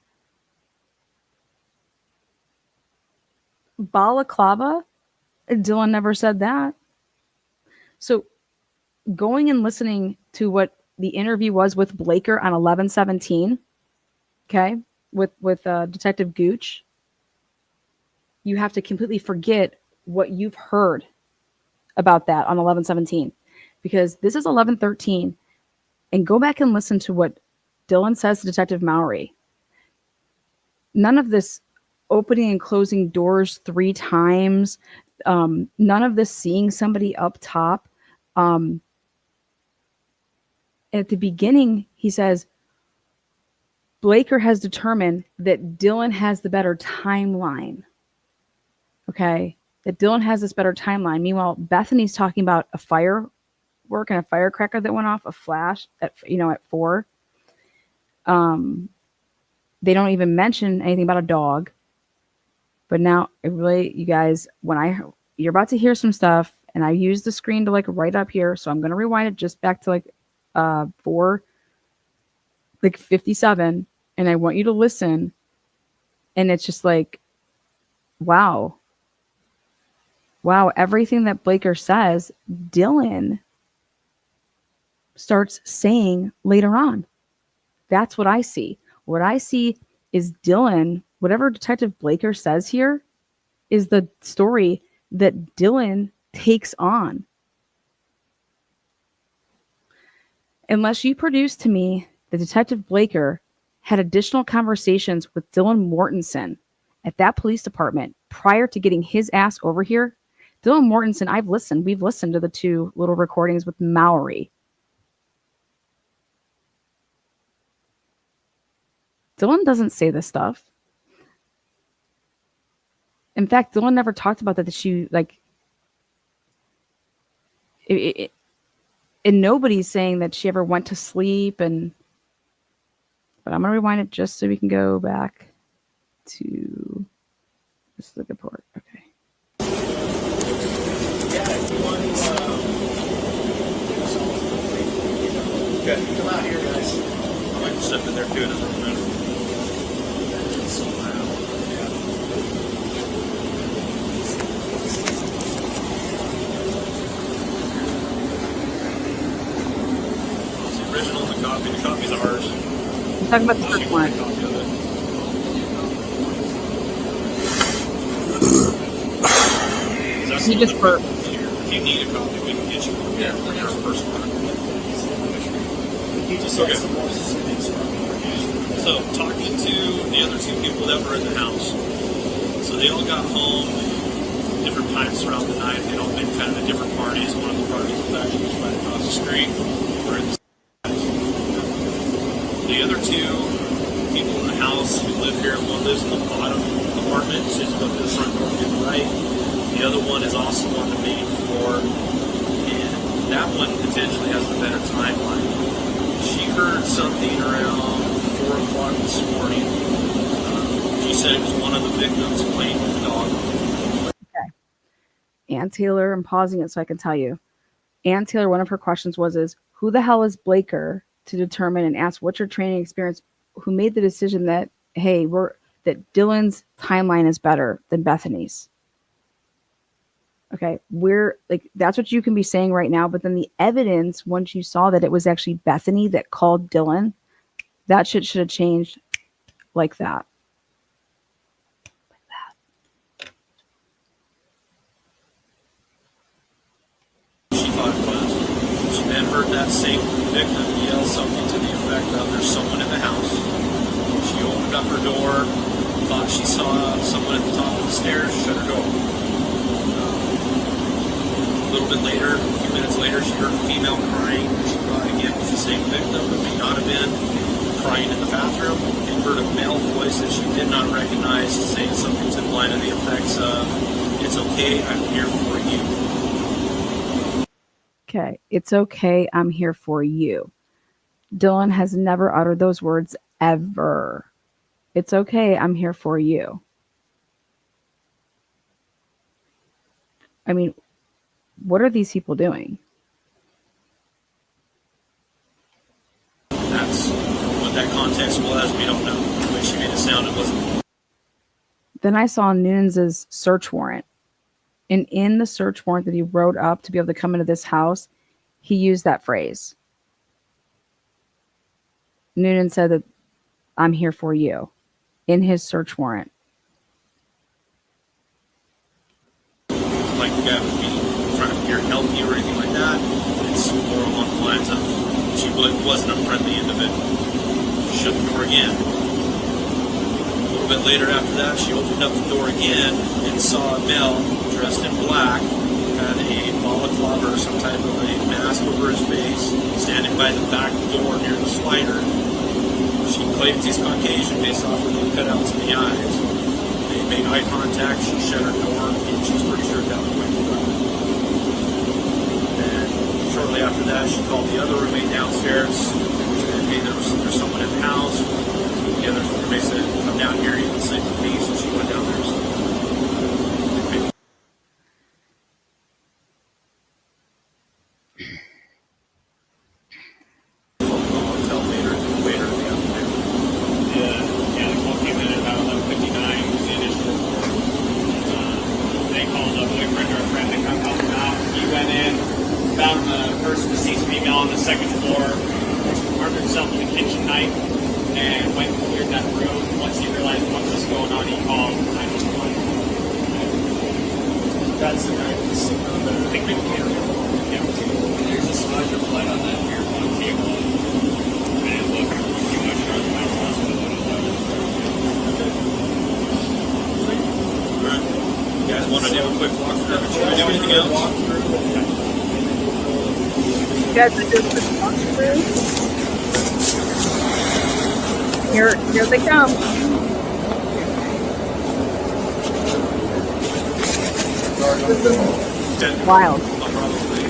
Balaclava? Dylan never said that. So going and listening to what the interview was with Blaker on 11/17, okay, with Detective Gooch, you have to completely forget what you've heard about that on 11/17, because this is 11/13, and go back and listen to what Dylan says to Detective Mowry. None of this opening and closing doors 3 times, none of this seeing somebody up top. At the beginning, he says, Blaker has determined that Dylan has the better timeline. Okay? That Dylan has this better timeline. Meanwhile, Bethany's talking about a firework and a firecracker that went off, a flash at 4. They don't even mention anything about a dog. But now, you guys, you're about to hear some stuff, and I use the screen to right up here, so I'm going to rewind it just back to 4:57, and I want you to listen, and it's just wow, everything that Blaker says, Dylan starts saying later on. That's what I see. What I see is Dylan, whatever Detective Blaker says here, is the story that Dylan takes on. Unless you produce to me that Detective Blaker had additional conversations with Dylan Mortensen at that police department prior to getting his ass over here. Dylan Mortensen, we've listened to the 2 little recordings with Mowry. Dylan doesn't say this stuff. In fact, Dylan never talked about that she and nobody's saying that she ever went to sleep. But I'm going to rewind it just so we can go back to this is a good part. Okay. Okay. Come out here, guys. I might step in there too in a minute. So loud. Yeah. The original and the copy. The copy's ours. Let's talk about the first one. He just burped. If you need a copy, we can get you one. Yeah, for your personal record. You just have some more specifics from me. So, talking to the other 2 people that were in the house, so they all got home different times throughout the night. They'd all been kind of at different parties. One of the parties was actually right across the street. The other 2 people in the house who live here, one lives in the bottom apartment, so she's going to the front door to the right. The other one is also on the main floor, and that one potentially has the better timeline. She heard something around 4 o'clock this morning. She said it was one of the victims playing with the dog. Okay. Ann Taylor, I'm pausing it so I can tell you. Ann Taylor, one of her questions was, who the hell is Blaker to determine and ask what's your training experience, who made the decision that, hey, that Dylan's timeline is better than Bethany's? Okay, that's what you can be saying right now, but then the evidence, once you saw that it was actually Bethany that called Dylan, that shit should have changed like that. She thought it was. She then heard that same victim yell something to the effect of, there's someone in the house. She opened up her door, thought she saw someone at the top of the stairs, shut her door. A little bit later, a few minutes later, she heard a female crying. She thought again it was same victim who may not have been crying in the bathroom and heard a male voice that she did not recognize saying something to the line of the effects of, "It's okay, I'm here for you." Okay, it's okay, I'm here for you. Dylan has never uttered those words ever. It's okay, I'm here for you. I mean, what are these people doing? That's what that context was. We don't know. The way she made it sound, it wasn't. Then I saw Noonan's search warrant. And in the search warrant that he wrote up to be able to come into this house, he used that phrase. Noonan said that I'm here for you in his search warrant. Like the guy was being trying to appear healthy or anything like that. It's more along the lines of she wasn't a friendly individual. Shut the door again. A little bit later after that, she opened up the door again and saw a male dressed in black, had a balaclava or some type of a mask over his face, standing by the back door near the slider. She claims he's Caucasian based off of the cutouts in the eyes. They made eye contact, she shut her door, and she's pretty sure that was going to go. And shortly after that, she called the other roommate downstairs, said, "Hey, there's someone in the house." The other roommate said, "Come down here, you can sleep with me," so she went down there. So until later in the afternoon. Yeah, the call came in at about 11:59. Was the initial report. They called a boyfriend or a friend to come help him out. He went in, found the person, deceased female, on the second floor, armed himself with a kitchen knife, and went and cleared that room. Once he realized what was going on, he called 911. That's the guy who's sitting on the Picnic table. Yeah. There's a smudge of blood on that earphone cable. I didn't look too much further than I was, but Alright. You guys want to do a quick walkthrough before we do anything else? You guys are just the walkthrough. Here they come. Wild. I'll probably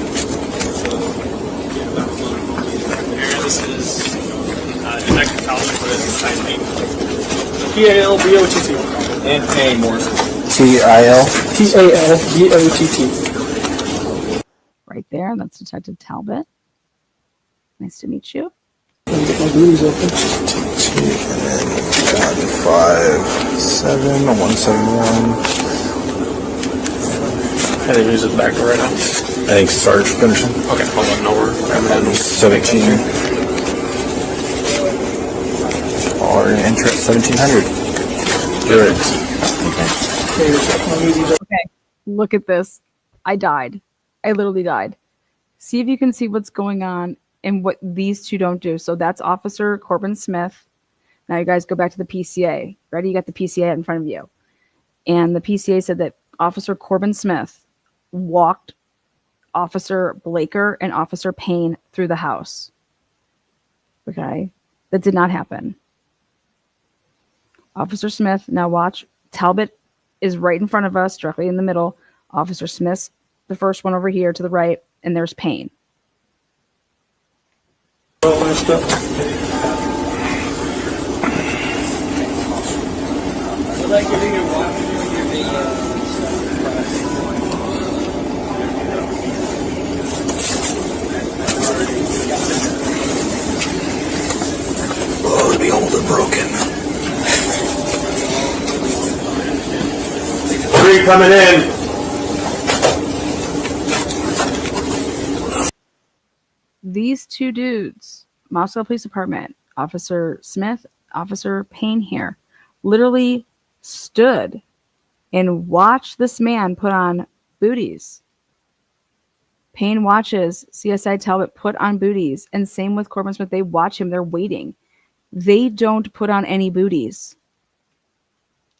get about here. This is Detective Talbot with ISP. T-A-L-B-O-T-T. And paying more. T-I-L. T-A-L-B-O-T-T. Right there. That's Detective Talbot. Nice to meet you. Get my booties open. 157, 171. I think we use it back door right now. I think Sarge finishing. Okay, hold on, no worries. 17. Or interest 1700. Good. Okay. Look at this. I died. I literally died. See if you can see what's going on and what these two don't do. So that's Officer Corbin Smith. Now you guys go back to the PCA. Ready? You got the PCA in front of you. And the PCA said that Officer Corbin Smith walked Officer Blaker and Officer Payne through the house. Okay? That did not happen. Officer Smith, now watch. Talbot is right in front of us, directly in the middle. Officer Smith's the first one over here to the right, and there's Payne. All that stuff. So like you're either watching or you're being Oh, behold the broken. 3 coming in. These two dudes, Moscow Police Department, Officer Smith, Officer Payne here, literally stood and watched this man put on booties. Payne watches CSI Talbot put on booties, and same with Corbin Smith. They watch him. They're waiting. They don't put on any booties.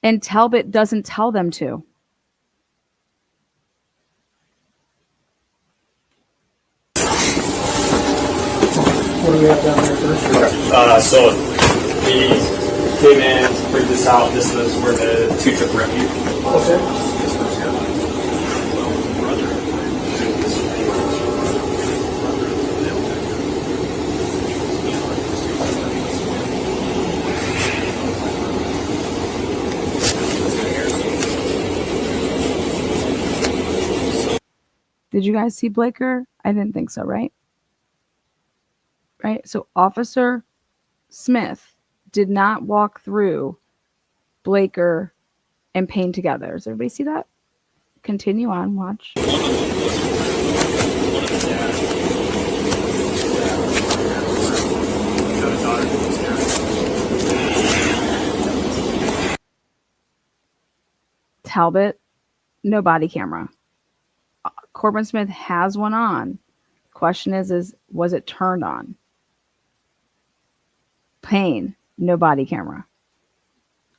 And Talbot doesn't tell them to. What do we have down there first? So we came in, figured this out. This was where the two took refuge. Okay. Did you guys see Blaker? I didn't think so, right? Right? So Officer Smith did not walk through Blaker and Payne together. Does everybody see that? Continue on, watch. Talbot, no body camera. Corbin Smith has one on. Question is was it turned on? Payne, no body camera.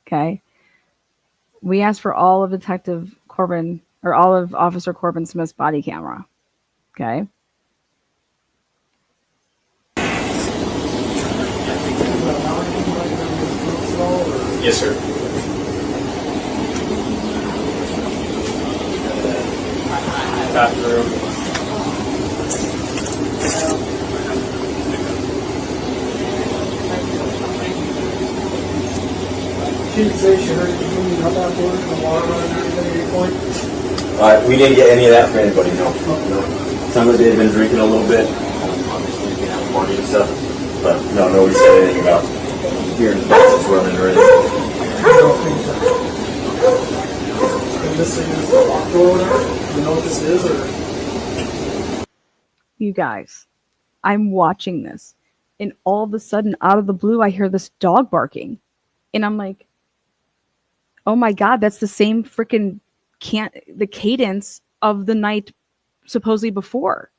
Okay. We asked for all of Detective Corbin or all of Officer Corbin Smith's body camera. Okay. Yes, sir. Bathroom. She didn't say she heard you cleaning up afterwards, the water running or anything at any point? We didn't get any of that from anybody, no. Sounds like they had been drinking a little bit, obviously being out party and stuff, but no, nobody said anything about hearing the buses running or anything. I don't think so. And this thing is the locked door or whatever? Do you know what this is, or? You guys, I'm watching this, and all of a sudden, out of the blue, I hear this dog barking. And I'm like, oh my God, that's the same freaking the cadence of the night supposedly before.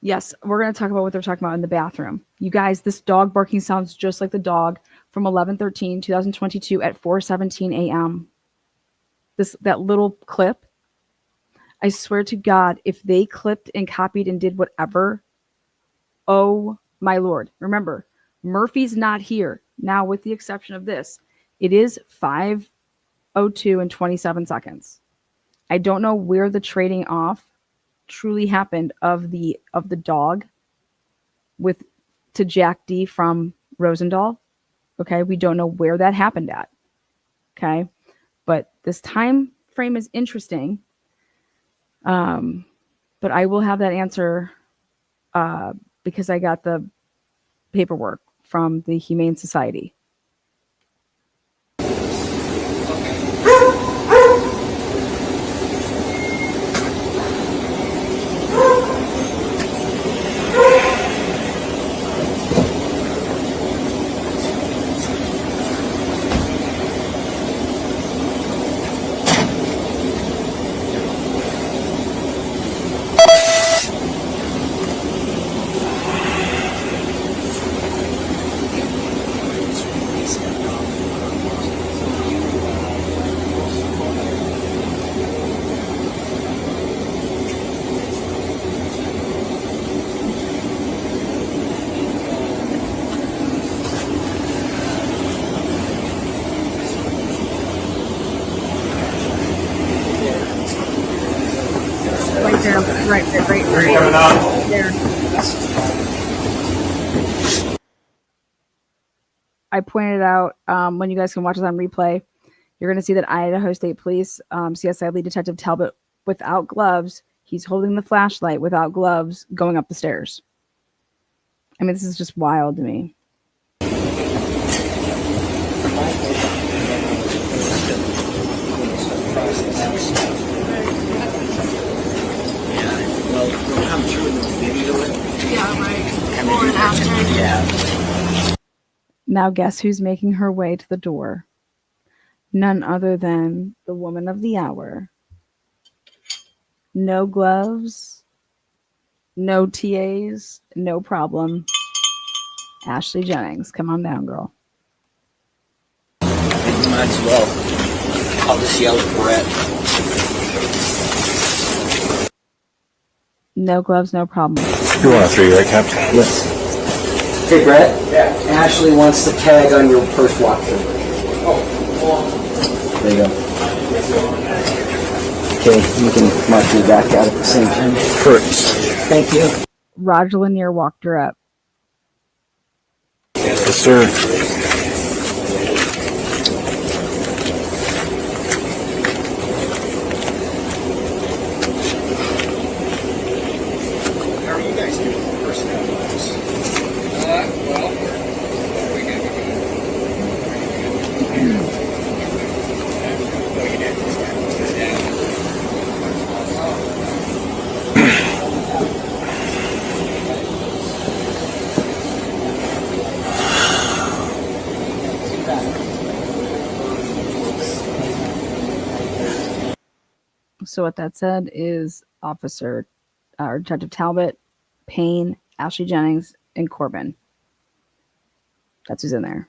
Yes, we're going to talk about what they're talking about in the bathroom. You guys, this dog barking sounds just like the dog from 11/13/2022 at 4:17 a.m. That little clip. I swear to God, if they clipped and copied and did whatever, oh my Lord. Remember, Murphy's not here. Now, with the exception of this, it is 5:02 and 27 seconds. I don't know where the trading off truly happened of the dog to Jack D from Rosendahl. Okay, we don't know where that happened at. Okay, but this time frame is interesting. But I will have that answer because I got the paperwork from the Humane Society. Right there. I pointed out when you guys can watch this on replay, you're going to see that Idaho State Police CSI lead detective Talbot without gloves. He's holding the flashlight without gloves going up the stairs. I mean, this is just wild to me. Well, they'll come through and they'll video it. Yeah, right. Before and after. Yeah. Now guess who's making her way to the door? None other than the woman of the hour. No gloves, no TAs, no problem. Ashley Jennings, come on down, girl. Might as well. I'll just yell at Brett. No gloves, no problem. You want a 3, right, Cap? Yes. Hey, Brett. Yeah. Ashley wants to tag on your first walkthrough. There you go. Okay, you can mark your back out at the same time. First. Thank you. Roger Lanier walked her up. Yes, sir. How are you guys doing personnel-wise? Well, we can So what that said is Officer or Detective Talbot, Payne, Ashley Jennings, and Corbin. That's who's in there.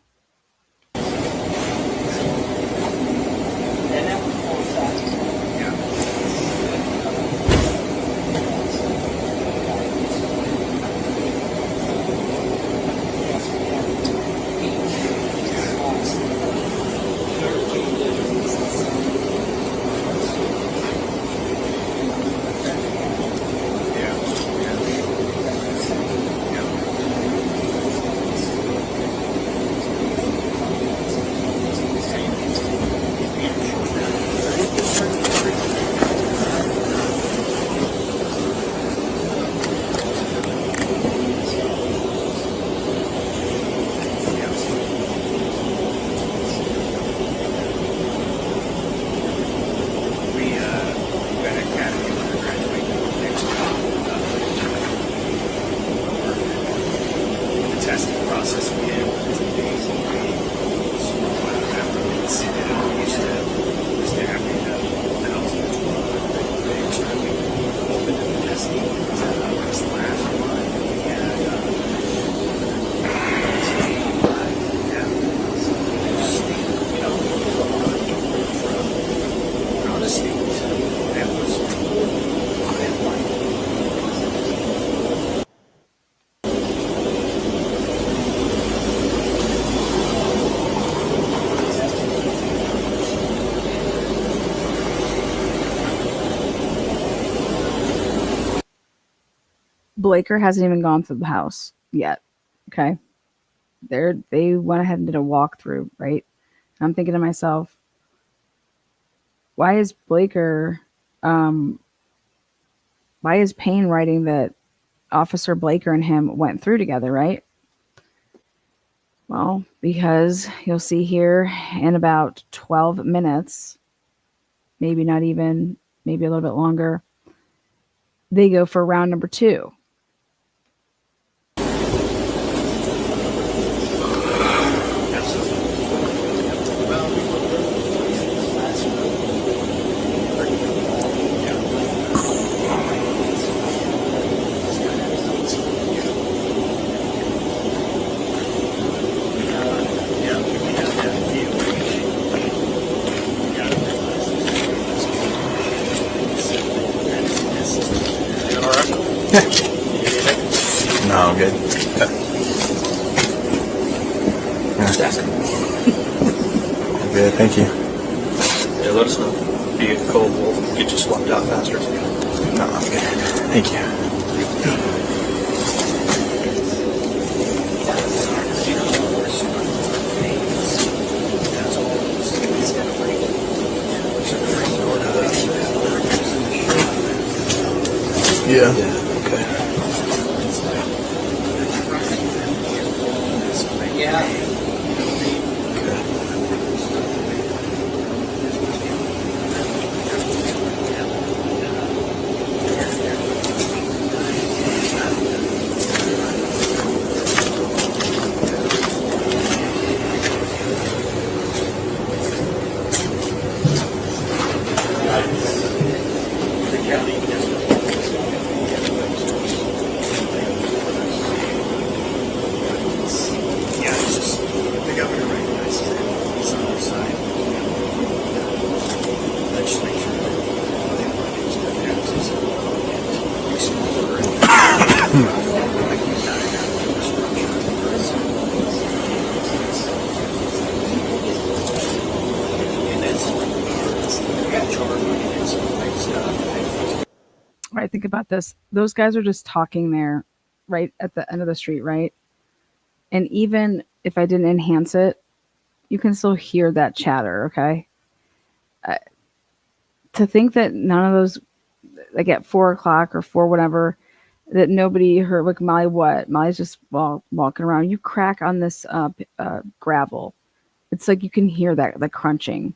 Blaker hasn't even gone through the house yet. Okay. They went ahead and did a walkthrough, right? And I'm thinking to myself, why is Blaker why is Payne writing that Officer Blaker and him went through together, right? Well, because you'll see here in about 12 minutes, maybe not even, maybe a little bit longer, they go for round number 2. No, I'm good. I'm good, thank you. Yeah, let us know. Be it cold, we'll get you swapped out faster. No, I'm good. Thank you. Yeah. Okay. about this. Those guys are just talking there right at the end of the street, right? And even if I didn't enhance it, you can still hear that chatter, okay? To think that none of those, like at 4 o'clock or 4 whatever, that nobody heard, like Molly, what? Molly's just walking around. You crack on this gravel. It's like you can hear that, the crunching.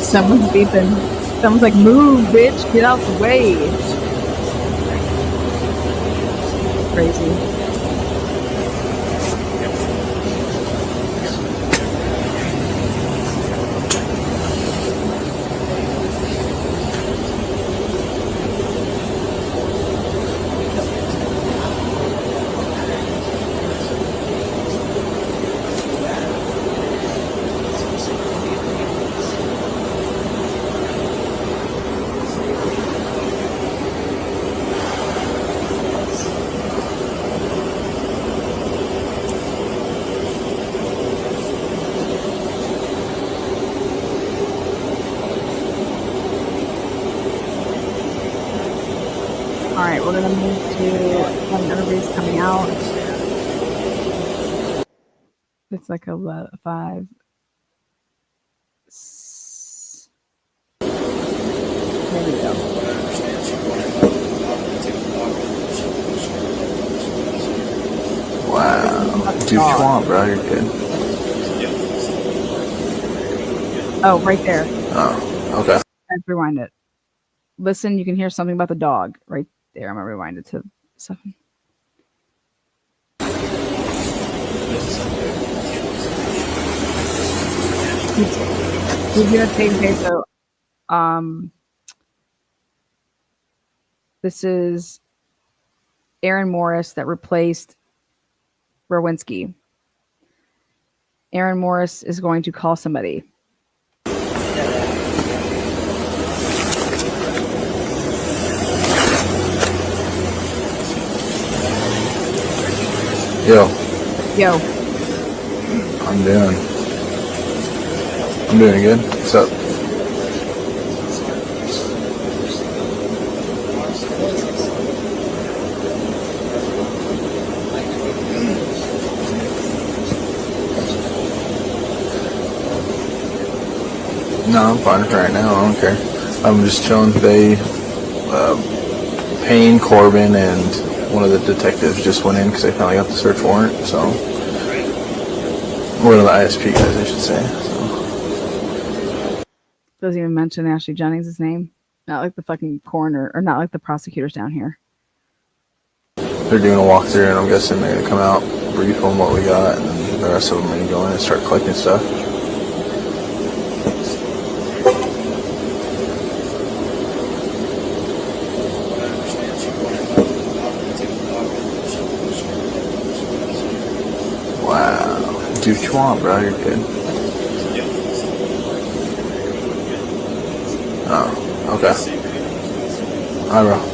Someone's beeping. Someone's like, move, bitch, get out the way. Crazy. All right, we're gonna move to when everybody's coming out. It's like a 5. There we go. Wow. Do what you want, bro. You're good. Oh, right there. Oh, okay. Let's rewind it. Listen, you can hear something about the dog right there. I'm gonna rewind it to 7. He's gonna take so this is Aaron Morris that replaced Rosinsky. Aaron Morris is going to call somebody. Yo, Yo. I'm doing good. What's up? No, I'm fine for right now. I don't care. I'm just chilling. They, Payne, Corbin, and one of the detectives just went in because they finally got the search warrant. So, one of the ISP guys, I should say. So. Doesn't even mention Ashley Jennings' name. Not like the fucking coroner, or not like the prosecutors down here. They're doing a walkthrough, and I'm guessing they're gonna come out, brief on what we got, and then the rest of them are gonna go in and start collecting stuff. Wow. Do what you want, bro. You're good. Oh, okay. Hi, bro.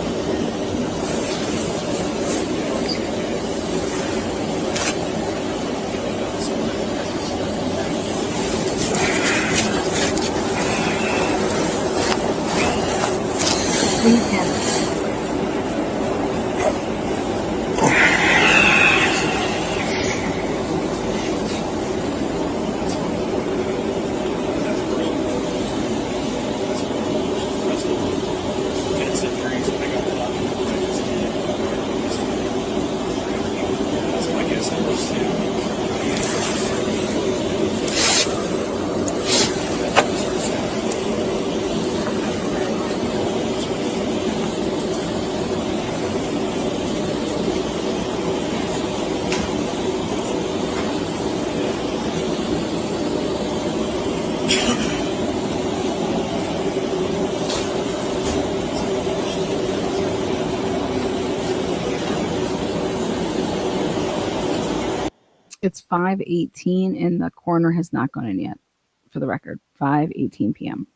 It's 5:18 and the coroner has not gone in yet, for the record. 5:18 p.m.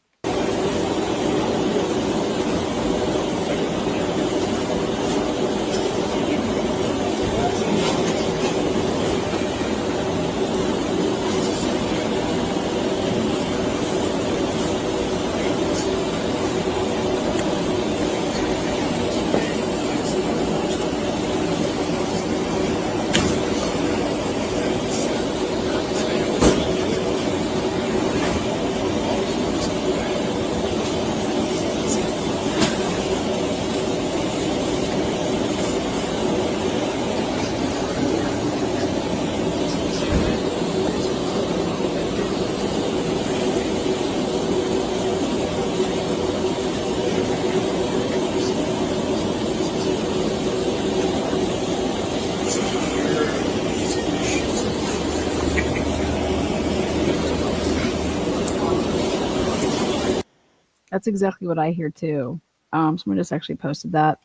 That's exactly what I hear too. Someone just actually posted that.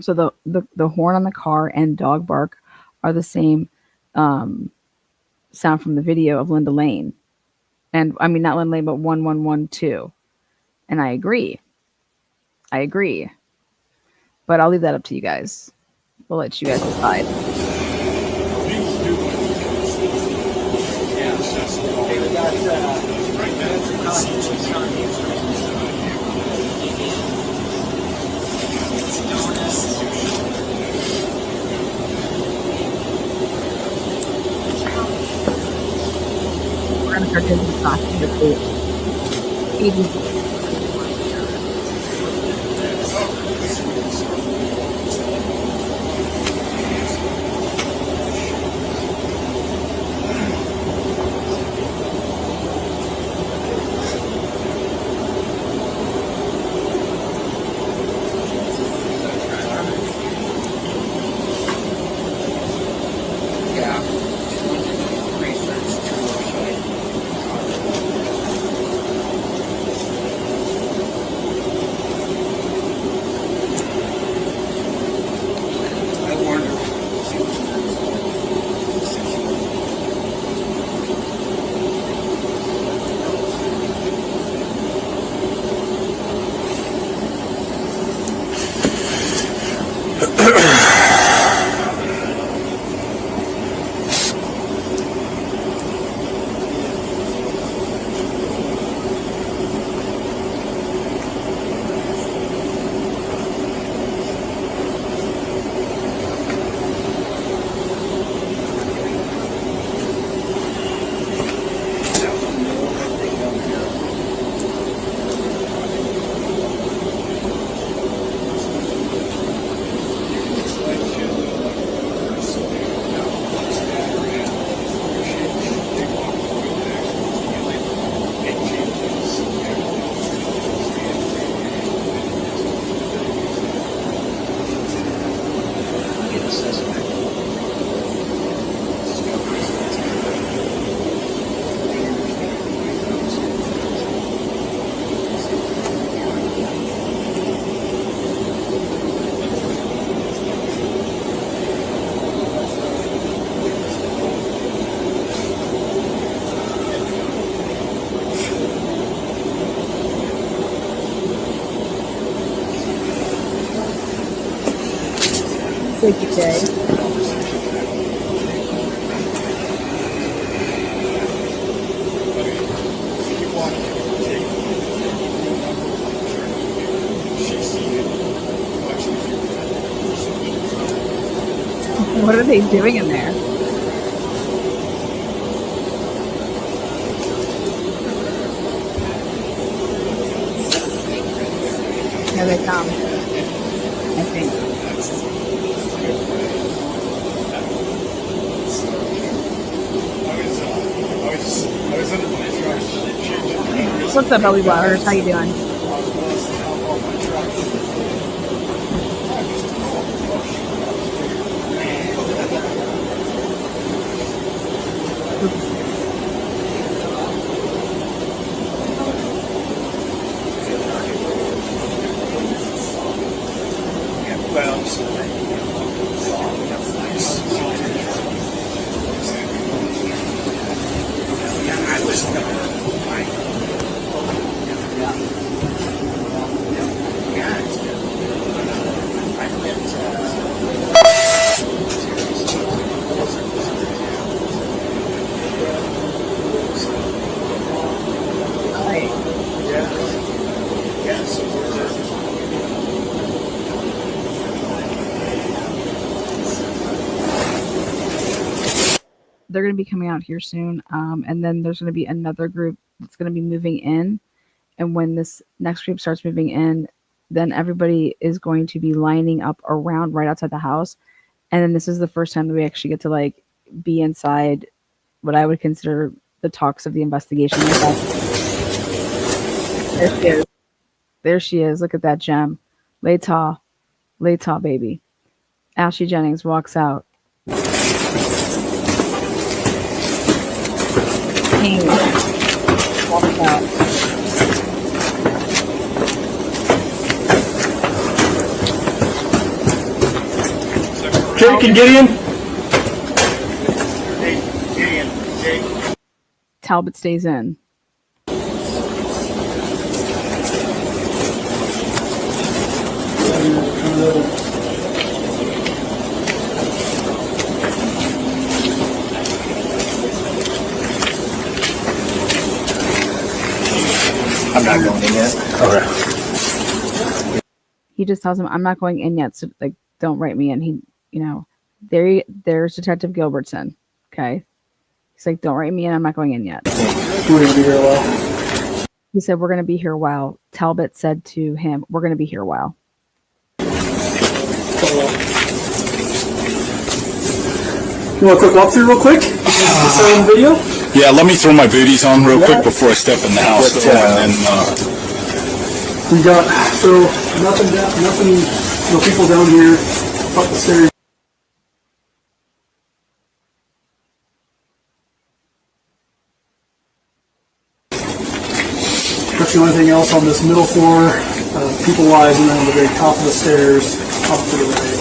So the horn on the car and dog bark are the same sound from the video of Linda Lane. And I mean, not Linda Lane, but 1112. And I agree. But I'll leave that up to you guys. We'll let you guys decide. We're going to start getting the talking to the Thank you, Jay. What are they doing in there? Here they come, I think. What's up, Belly Waters? How you doing? They're going to be coming out here soon, and then there's going to be another group that's going to be moving in, and when this next group starts moving in, then everybody is going to be lining up around right outside the house, and then this is the first time that we actually get to like be inside what I would consider the talks of the investigation. There she is. There she is. Look at that gem. Lay tall, baby. Ashley Jennings walks out. King walks out. Jake and Gideon. Talbot stays in. I'm not going in yet. Okay. He just tells him, "I'm not going in yet, so like, don't write me in." He, there's Detective Gilbertson. Okay, he's like, "Don't write me in. I'm not going in yet." We're gonna be here a while. He said, "We're going to be here a while." Talbot said to him, "We're going to be here a while." You want a quick walkthrough real quick? Video? Yeah, let me throw my booties on real quick before I step in the house. But, and then, we got, so nothing, no people down here, up the stairs. That's the only thing else on this middle floor, people wise, and then on the very top of the stairs, up to the right.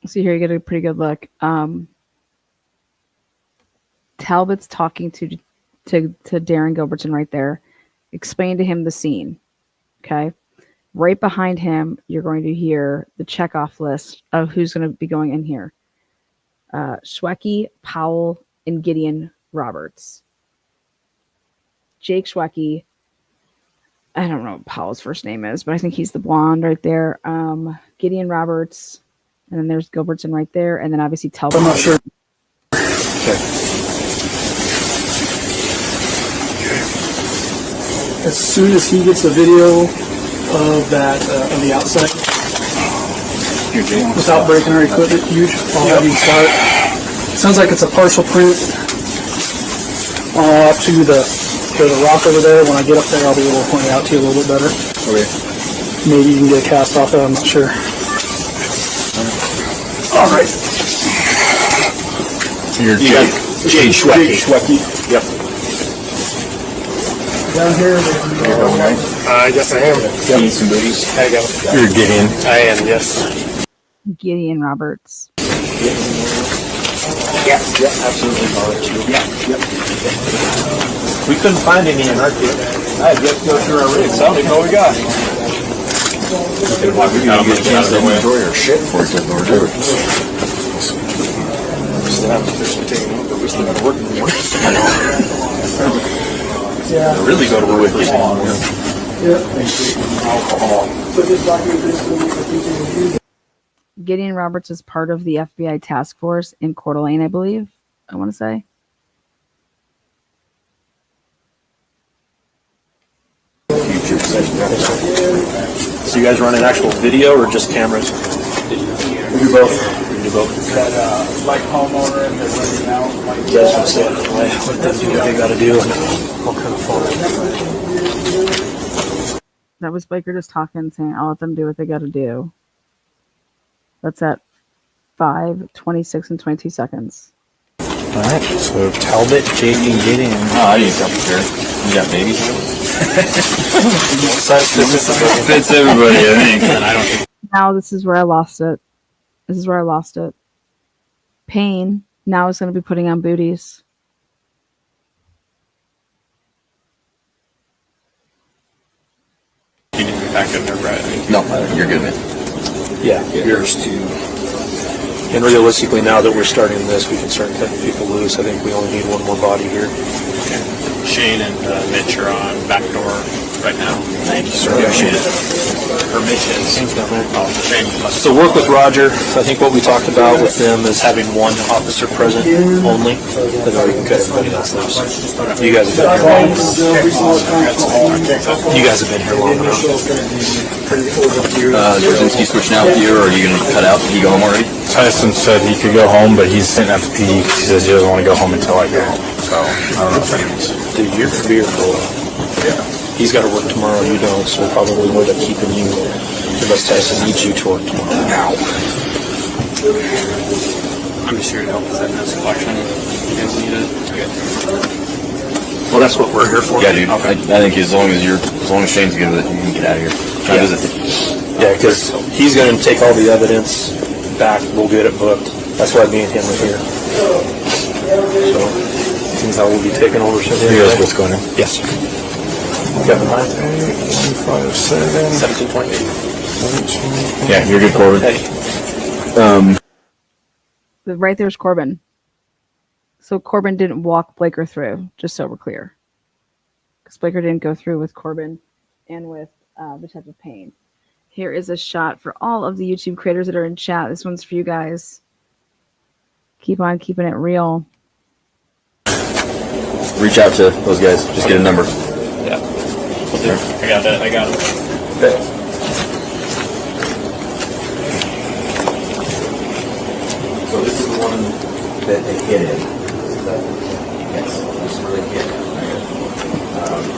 So here you get a pretty good look. Talbot's talking to Darren Gilbertson right there. Explain to him the scene. Okay. Right behind him, you're going to hear the checkoff list of who's going to be going in here. Schwecke, Powell, and Gideon Roberts. Jake Schwecke. I don't know what Powell's first name is, but I think he's the blonde right there. Gideon Roberts. And then there's Gilbertson right there. And then obviously Talbot. I'm not sure. okay. As soon as he gets a video of that on the outside, without breaking our equipment, huge, I'll have you start. Sounds like it's a partial print off to the rock over there. When I get up there, I'll be able to point it out to you a little bit better. Okay. Maybe you can get a cast off there. I'm not sure. All right. You're Jake Schwecke. Yep. Down here. Yes, I am. You need some booties? There you go. You're Gideon. I am, yes. Gideon Roberts. Yeah, absolutely. We couldn't find any in our kit. I had yet to go through our rigs. I don't even know what we got. We gotta get a chance to enjoy our shit before it's over. Still have to officially take them, but we still got to work in the morning. Yeah. Really go to work for long. Gideon Roberts is part of the FBI task force in Coeur d'Alene, I believe. I want to say. So you guys run an actual video or just cameras? We do both. Got like homeowner and they're renting out. Like, You guys want to say it anyway? What they got to do and what kind of phone? That was Baker just talking, saying, I'll let them do what they got to do. That's at 5, 26, and 22 seconds. All right. So Talbot, Jake, and Gideon. Oh, I need a couple here. You got babies? Fits everybody, I think. And I don't think Now this is where I lost it. Payne now is going to be putting on booties. you need to be back in there, Brett. No, you're good, man. Yeah, yours too. And realistically, now that we're starting this, we can start cutting people loose. I think we only need one more body here. Shane and Mitch are on back door right now. Thank you, sir. Appreciate it. Permissions. Shane's down there. Oh, Shane must. So work with Roger. I think what we talked about with them is having one officer present only, and then we can cut everybody else loose. You guys have been here long enough. You guys have been here long enough. Is Rosinsky switching out with you, or are you going to cut out? Did he go home already? Tyson said he could go home, but he's sitting at the pee because he says he doesn't want to go home until I go home. So I don't know if that means. Dude, you're going to be here for a while. Yeah. He's got to work tomorrow, you don't, so we'll probably end up keeping you unless Tyson needs you to work tomorrow. I'm just here to help with that mess collection. You guys need it? Okay. Well, that's what we're here for. Yeah, dude. Okay. I think as long as Shane's good with it, you can get out of here. Can I visit? Yeah, because he's going to take all the evidence back. We'll get it booked. That's why me and him are here. So, seems how we'll be taking over. So You guys what's going on? yes. Got 17.8. Yeah, you're good, Corbin. Hey. Right there's Corbin. So Corbin didn't walk Blaker through, just so we're clear. Because Blaker didn't go through with Corbin and with Detective Payne. Here is a shot for all of the YouTube creators that are in chat. This one's for you guys. Keep on keeping it real. Reach out to those guys. Just get a number. Yeah. I got that. I got it. So this is the one that they hit in. Yes, this is where they hit.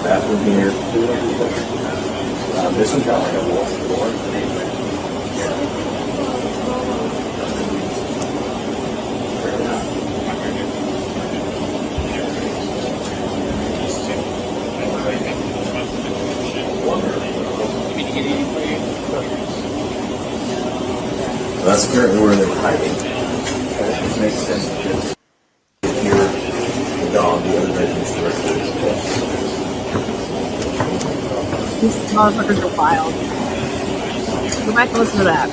Bathroom here. This one's got like a wall door. So that's apparently where they were hiding. Which makes sense because if you're the dog, the other bedroom's directly. These motherfuckers are wild. Go back and listen to that.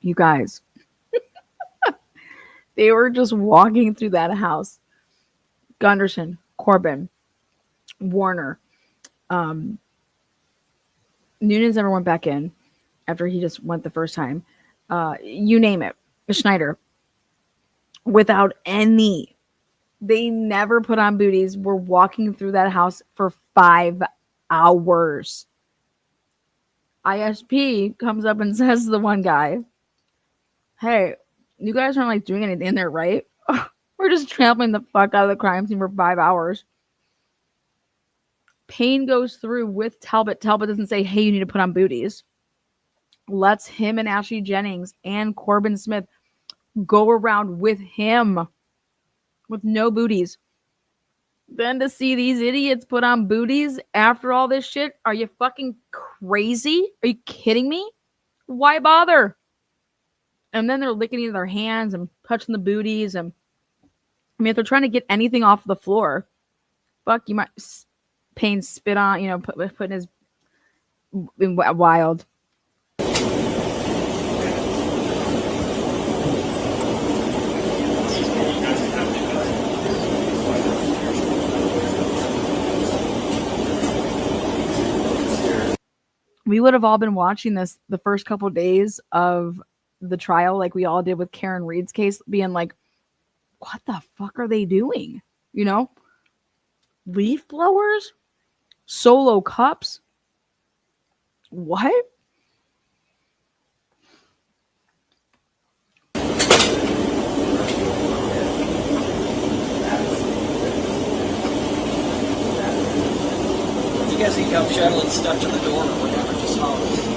You guys. They were just walking through that house. Gunderson, Corbin, Warner. Noonan's never went back in after he just went the first time. You name it. Schneider. Without any. They never put on booties. We're walking through that house for 5 hours. ISP comes up and says to the one guy, hey, you guys aren't like doing anything in there, right? We're just trampling the fuck out of the crime scene for 5 hours. Payne goes through with Talbot. Talbot doesn't say, hey, you need to put on booties. Lets him and Ashley Jennings and Corbin Smith go around with him with no booties. Then to see these idiots put on booties after all this shit, are you fucking crazy? Are you kidding me? Why bother? And then they're licking into their hands and touching the booties. And I mean, if they're trying to get anything off the floor, fuck, you might Payne spit on, you know, putting his wild. We would have all been watching this the first couple of days of the trial, like we all did with Karen Reed's case, being like, what the fuck are they doing? You know? Leaf blowers? Solo cups? What? You guys need help shuttling stuff to the door or whatever, just holler.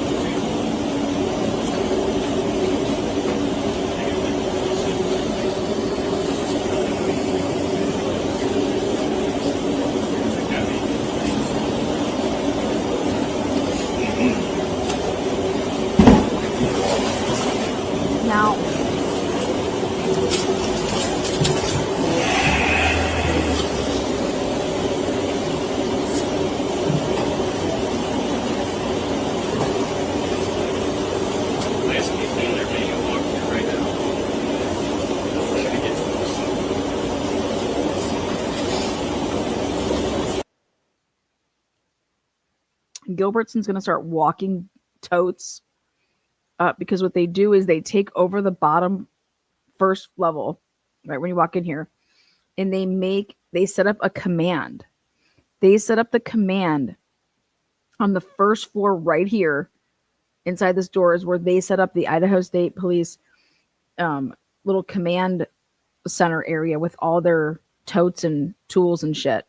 Now, Gilbertson's going to start walking totes up because what they do is they take over the bottom first level, right when you walk in here, and they set up a command. They set up the command on the first floor right here inside this door is where they set up the Idaho State Police little command center area with all their totes and tools and shit.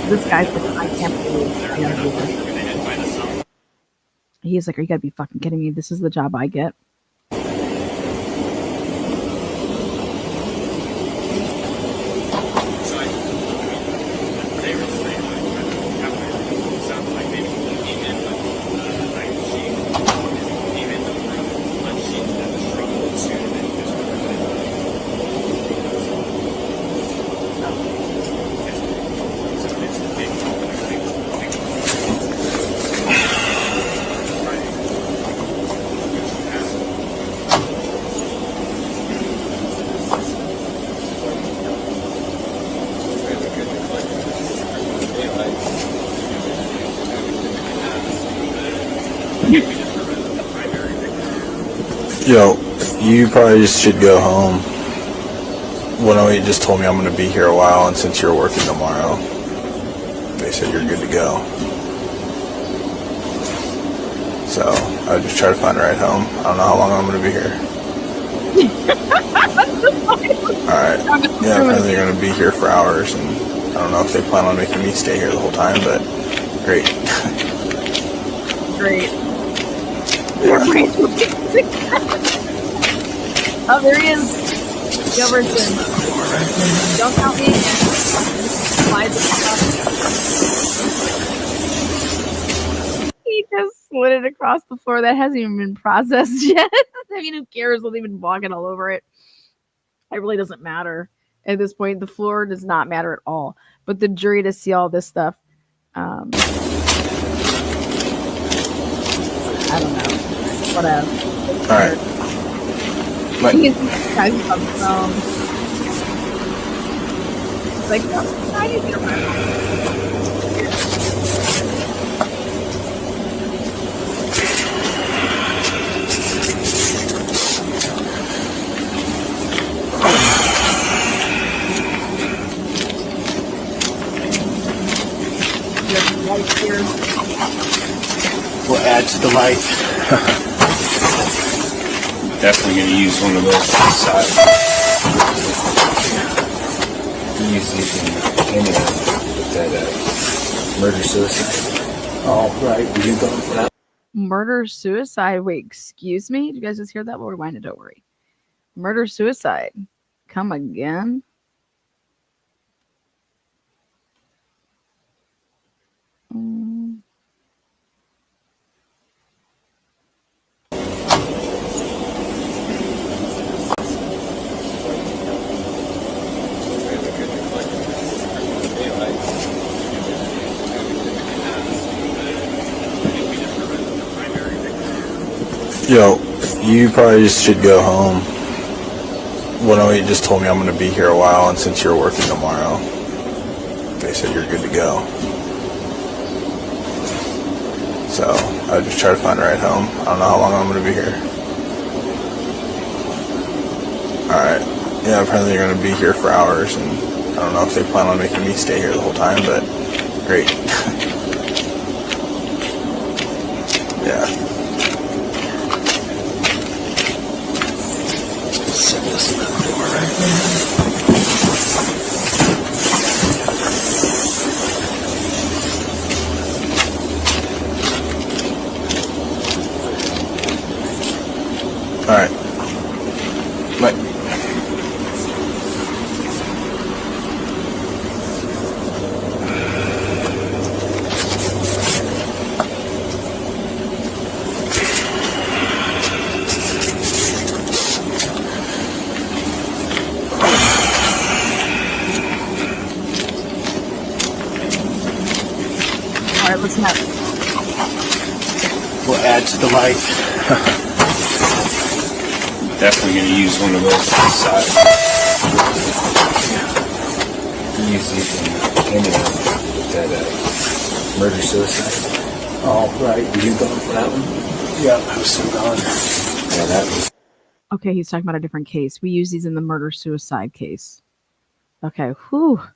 This guy's like, I can't believe I gotta do this. He's like, are you gotta be fucking kidding me? This is the job I get. Yo, you probably just should go home. 108 just told me I'm going to be here a while, and since you're working tomorrow, they said you're good to go. So, I'll just try to find a ride home. I don't know how long I'm going to be here. Alright. Yeah, apparently they're going to be here for hours, and I don't know if they plan on making me stay here the whole time, but great. Great. Oh, there he is. Gilbertson. Don't count me. Slide the stuff. He just slid it across the floor. That hasn't even been processed yet. I mean, who cares? We'll even walking all over it. It really doesn't matter. At this point, the floor does not matter at all. But the jury to see all this stuff, I don't know. Whatever. All right. Like, guys on the phone. Like, I need your phone. We'll add to the light. Definitely going to use one of those to the side. Use these in that murder suicide. Oh, right. Were you going for that? Murder suicide. Wait, excuse me? Did you guys just hear that? We'll rewind it. Don't worry. Murder suicide. Come again? Yo, you probably just should go home. 108 just told me I'm going to be here a while, and since you're working tomorrow, they said you're good to go. So, I just try to find a ride home. I don't know how long I'm going to be here. Alright. Yeah, apparently you're going to be here for hours, and I don't know if they plan on making me stay here the whole time, but great. Yeah. Set this in the door right All right. Bye. All right, listen up. We'll add to the light. Definitely going to use one of those to the side. Use these in that murder suicide. Oh, right. Were you going for that one? Yeah, I was still going. Yeah, that was. Okay, he's talking about a different case. We use these in the murder suicide case. Okay, whew. We're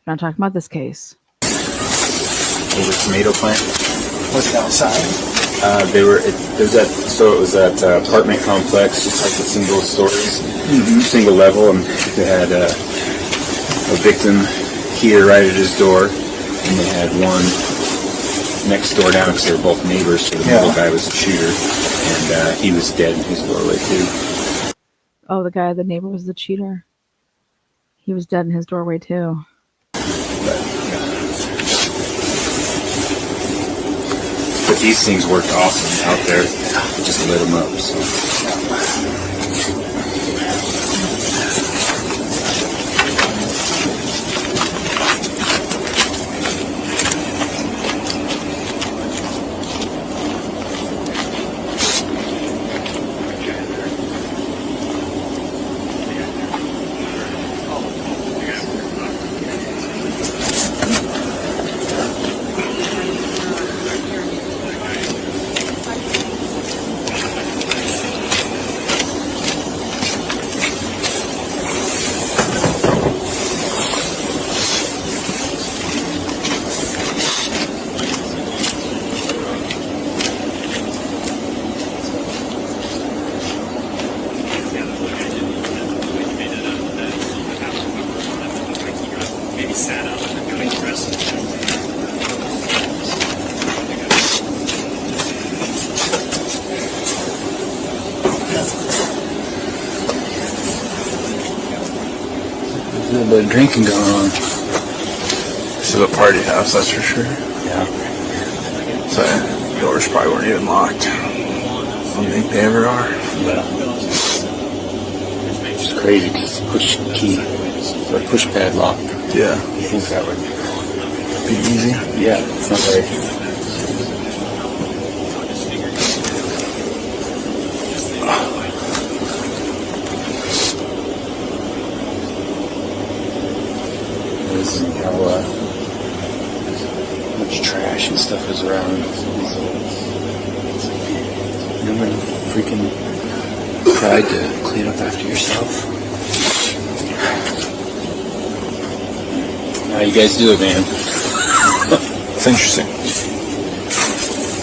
not talking about this case. Over tomato plant. Was it outside? It was that apartment complex, just like the single stories, single level, and they had a victim here right at his door, and they had one next door down because they were both neighbors. So the middle guy was the shooter, and he was dead in his doorway too. Oh, the neighbor was the cheater. He was dead in his doorway too. But these things worked awesome out there. Just lit them up. So. A little bit of drinking going on. This is a party house, that's for sure. Yeah. So doors probably weren't even locked. I don't think they ever are. Yeah. It's crazy because push key or push padlock. Yeah. You think that would be easy? Yeah. It's not very. How much trash and stuff is around. Remember the freaking pride to clean up after yourself? How you guys do it, man? It's interesting.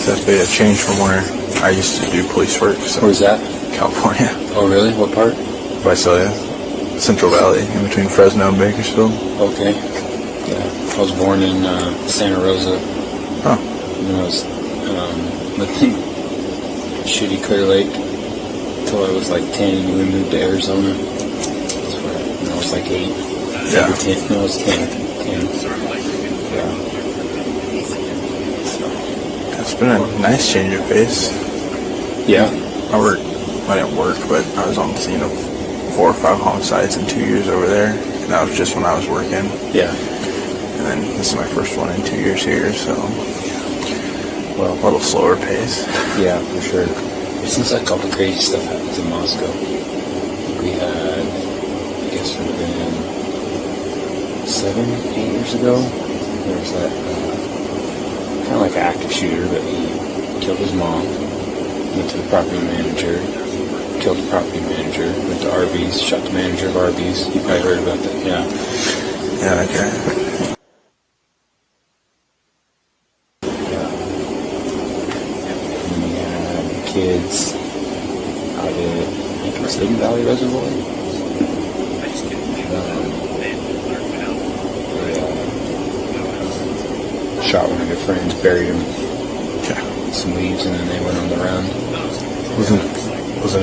That's been a change from where I used to do police work. So Where's that? California. Oh, really? What part? Visalia. Central Valley, in between Fresno and Bakersfield. Okay. Yeah. I was born in Santa Rosa. Huh. And I was living shitty Clear Lake until I was like 10, and we moved to Arizona. That's where I was like 8. Yeah. 10. No, I was 10. Yeah. It's been a nice change of pace. Yeah. I didn't work, but I was on the scene of 4 or 5 homicides in 2 years over there. And that was just when I was working. Yeah. And then this is my first one in 2 years here, so well, a little slower pace. Yeah, for sure. Seems like all the crazy stuff happens in Moscow. We had, I guess it would have been 7, 8 years ago. There was that kind of like an active shooter, but he killed his mom, went to the property manager, killed the property manager, went to Arby's, shot the manager of Arby's. You probably heard about that, yeah. Yeah, okay. And we had kids out at, I think it was Hidden Valley Reservoir. Shot one of their friends, buried him with some leaves, and then they went on the run. Wasn't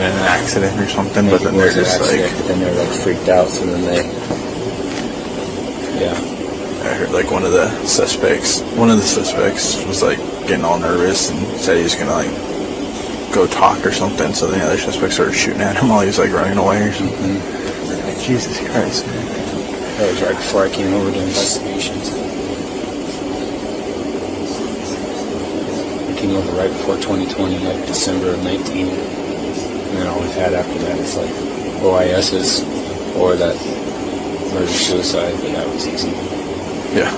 it an accident or something? But then they're just like, but then they're like freaked out. So then they, yeah. I heard like one of the suspects was like getting all nervous and said he was gonna like go talk or something. So the other suspects started shooting at him while he was like running away or something. Like, Jesus Christ, man. That was right before I came over to investigations. I came over right before 2020, like December of 19. And then all we've had after that is like OISs or that murder-suicide, but that was easy. Yeah.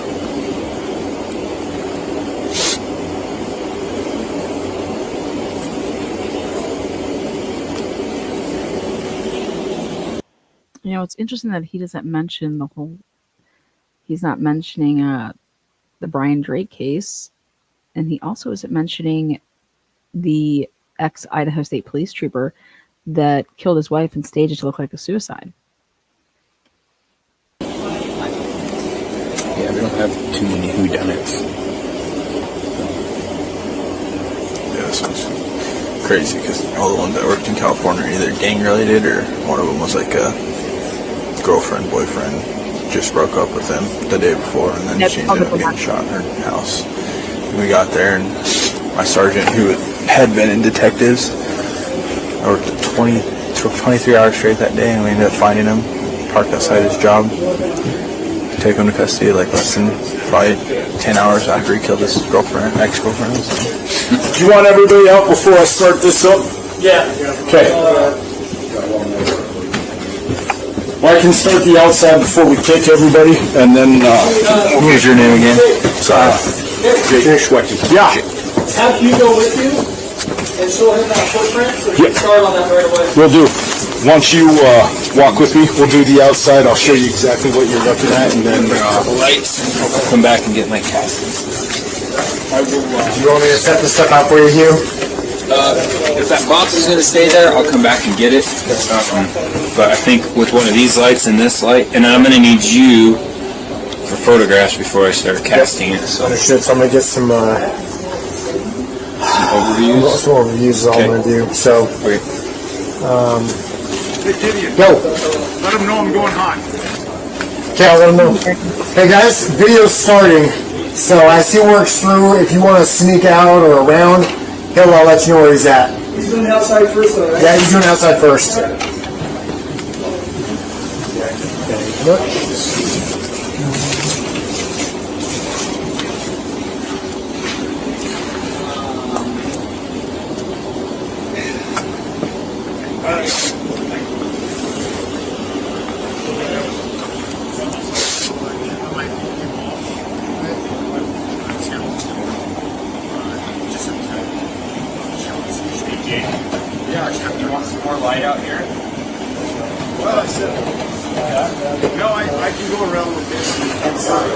You know, it's interesting that he doesn't mention the whole. He's not mentioning the Brian Drake case, and he also isn't mentioning the ex-Idaho State police trooper that killed his wife and staged it to look like a suicide. Yeah, we don't have too many whodunits. Yeah, this one's crazy because all the ones that worked in California are either gang-related or one of them was like a girlfriend, boyfriend, just broke up with him the day before, and then she ended up getting shot in her house. And we got there, and my sergeant, who had been in detectives, I worked 23 hours straight that day, and we ended up finding him, parked outside his job, take him to custody like less than probably 10 hours after he killed his ex-girlfriend. Do you want everybody out before I start this up? Yeah. Okay. Well, I can start the outside before we kick everybody, and then, what was your name again? Sorry. Jake Schwecky. Yeah. Have you go with you and show him that footprint so he can start on that right away? Will do. Once you walk with me, we'll do the outside. I'll show you exactly what you're looking at, and then Lights. I'll come back and get my cast. Do you want me to set this stuff out for you, Hugh? If that box is going to stay there, I'll come back and get it. But I think with one of these lights and this light, and I'm going to need you for photographs before I start casting it. So Understood. So I'm gonna get some overviews. Some overviews is all I'm gonna do. So, Hey, Gideon. go. Let him know I'm going hot. Okay, I'll let them know. Hey guys, video's starting. So as he works through, if you want to sneak out or around, he'll let you know where he's at. He's doing the outside first, though, right? Yeah, he's doing outside first. You want some more light out here? Well, I said, no, I can go around with this inside.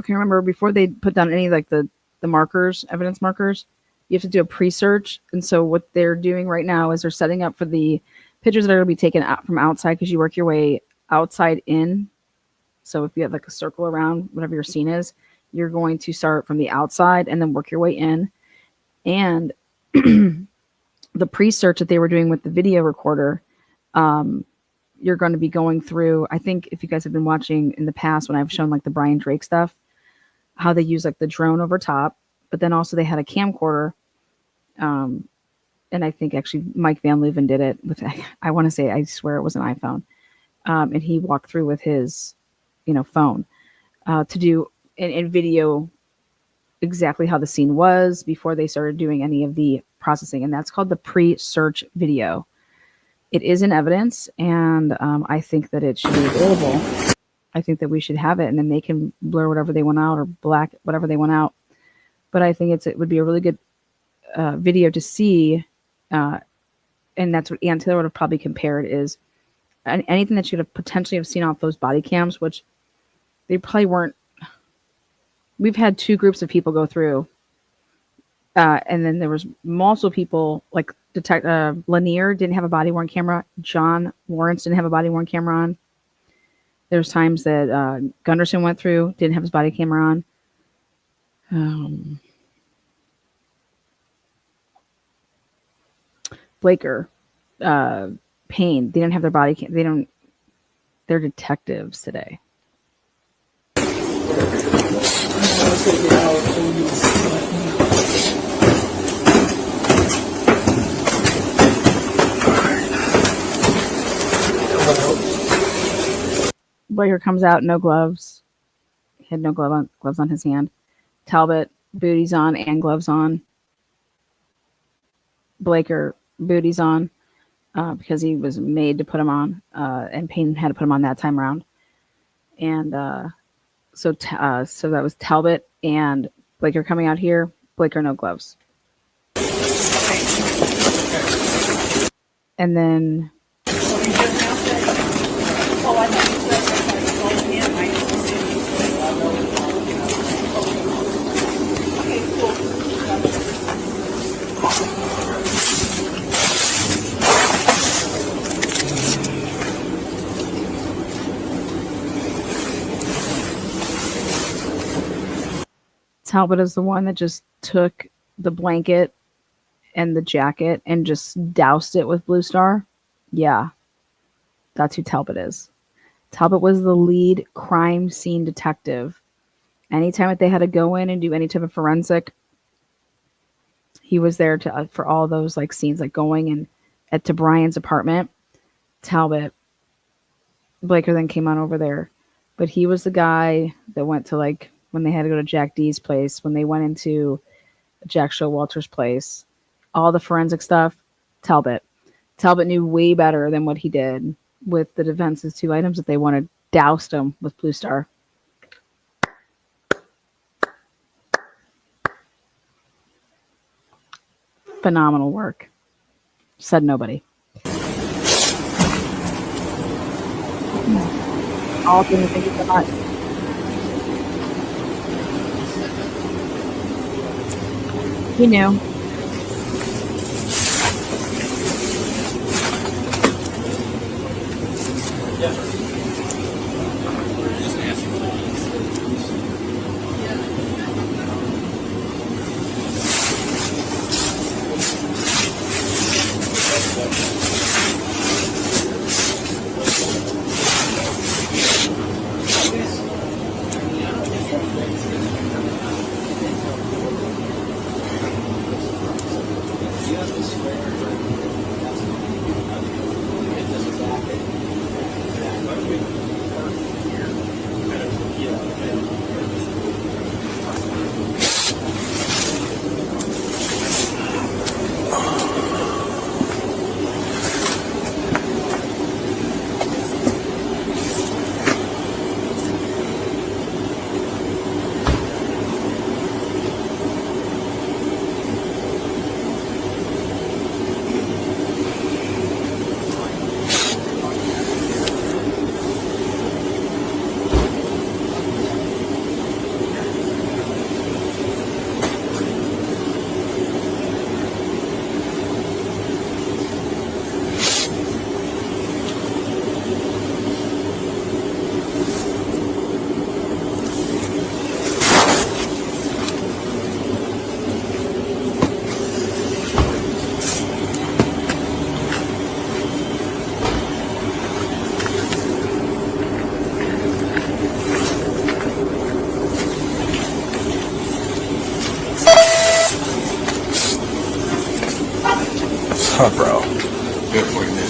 Okay, remember before they put down any like the markers, evidence markers, you have to do a pre-search. And so what they're doing right now is they're setting up for the pictures that are going to be taken out from outside because you work your way outside in. So if you have like a circle around whatever your scene is, you're going to start from the outside and then work your way in. And the pre-search that they were doing with the video recorder, you're going to be going through. I think if you guys have been watching in the past when I've shown like the Brian Drake stuff, how they use like the drone over top, but then also they had a camcorder. And I think actually Mike Van Leuven did it with, I want to say, I swear it was an iPhone. And he walked through with his, phone to do in video exactly how the scene was before they started doing any of the processing. And that's called the pre-search video. It is in evidence, and I think that it should be available. I think that we should have it, and then they can blur whatever they want out or black whatever they want out. But I think it would be a really good video to see, and that's what Ann Taylor would have probably compared is anything that you could have potentially have seen off those body cams, which they probably weren't. We've had 2 groups of people go through, and then there was multiple people like Lanier didn't have a body worn camera. John Lawrence didn't have a body worn camera on. There's times that Gunderson went through, didn't have his body camera on. Blaker, Payne, they don't have their body cam. They're detectives today. Blaker comes out, no gloves. He had no gloves on his hand. Talbot, booties on and gloves on. Blaker, booties on because he was made to put them on, and Payne had to put them on that time around. And so that was Talbot and Blaker coming out here. Blaker, no gloves. And then Talbot is the one that just took the blanket and the jacket and just doused it with Blue Star. Yeah, that's who Talbot is. Talbot was the lead crime scene detective. Anytime that they had to go in and do any type of forensic, he was there to for all those like scenes, like going and to Brian's apartment. Talbot, Blaker then came on over there, but he was the guy that went to like when they had to go to Jack D's place, when they went into Jack Showalter's place, all the forensic stuff. Talbot knew way better than what he did with the defense's 2 items that they wanted. Doused him with Blue Star. Phenomenal work. Said nobody. All things thank you so much. He knew. good for you, man.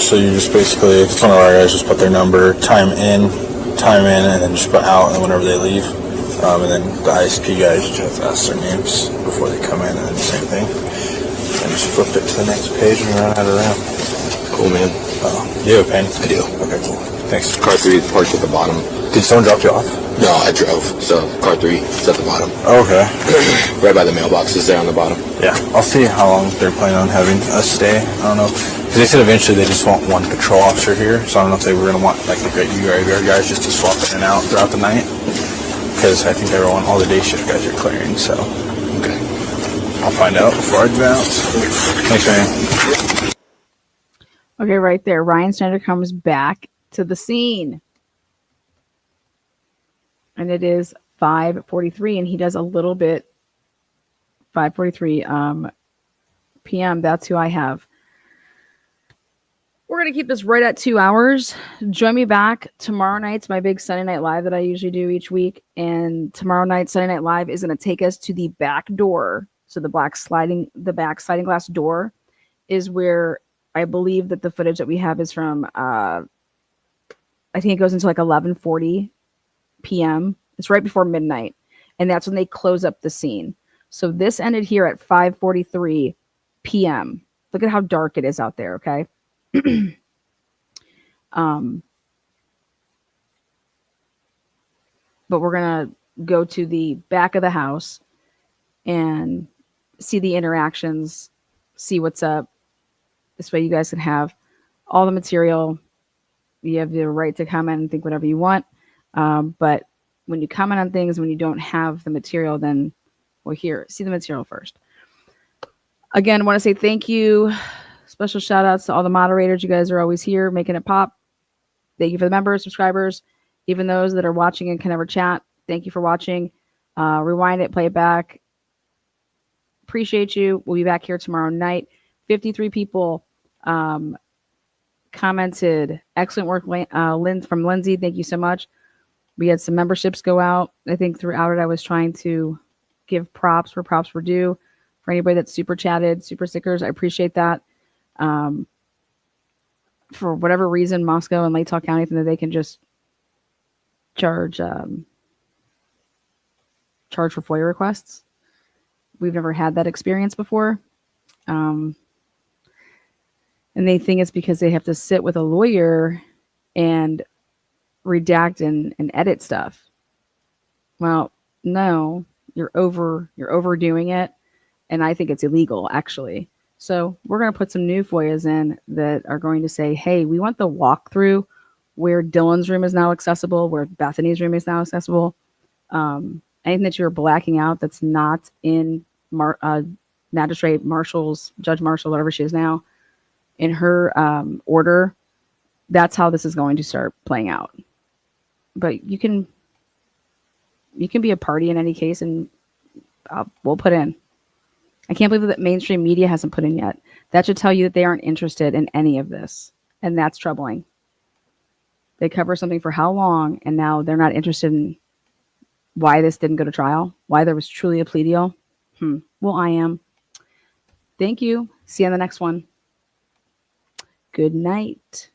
So you just basically, it's one of our guys just put their number, time in, and then just put out, and whenever they leave. And then the ISP guys just ask their names before they come in, and then same thing. And just flip it to the next page and run out around. Cool, man. Do you have a pen? I do. Okay, cool. Thanks. Car 3 is parked at the bottom. Did someone drop you off? No, I drove. So car 3 is at the bottom. Okay. Right by the mailboxes there on the bottom. Yeah, I'll see how long they're planning on having us stay. I don't know. Because they said eventually they just want one patrol officer here. So I don't know if they were going to want like the graveyard guys just to swap in and out throughout the night. Because I think everyone, all the day shift guys are clearing. So okay, I'll find out before I advance. Thanks, man. Okay, right there. Ryan Snyder comes back to the scene. And it is 5:43, and he does a little bit. 5:43 p.m. That's who I have. We're going to keep this right at 2 hours. Join me back tomorrow night. It's my big Sunday Night Live that I usually do each week. And tomorrow night, Sunday Night Live is going to take us to the back door. So the back sliding glass door is where I believe that the footage that we have is from, I think it goes into like 11:40 p.m. It's right before midnight. And that's when they close up the scene. So this ended here at 5:43 p.m. Look at how dark it is out there, okay? But we're going to go to the back of the house and see the interactions, see what's up. This way you guys can have all the material. You have the right to comment and think whatever you want. But when you comment on things, when you don't have the material, then well, here, see the material first. Again, I want to say thank you. Special shout outs to all the moderators. You guys are always here making it pop. Thank you for the members, subscribers, even those that are watching and can never chat. Thank you for watching. Rewind it, play it back. Appreciate you. We'll be back here tomorrow night. 53 people commented. Excellent work, from Lindsay. Thank you so much. We had some memberships go out. I think throughout it, I was trying to give props where props were due. For anybody that super chatted, super stickers, I appreciate that. For whatever reason, Moscow and Latah County think that they can just charge for FOIA requests. We've never had that experience before. And they think it's because they have to sit with a lawyer and redact and edit stuff. Well, no, you're overdoing it. And I think it's illegal, actually. So we're going to put some new FOIAs in that are going to say, hey, we want the walkthrough where Dylan's room is now accessible, where Bethany's room is now accessible. Anything that you're blacking out that's not in Magistrate Marshall's, Judge Marshall, whatever she is now, in her order, that's how this is going to start playing out. But you can be a party in any case, and we'll put in. I can't believe that mainstream media hasn't put in yet. That should tell you that they aren't interested in any of this. And that's troubling. They cover something for how long, and now they're not interested in why this didn't go to trial, why there was truly a plea deal. Well, I am. Thank you. See you on the next one. Good night.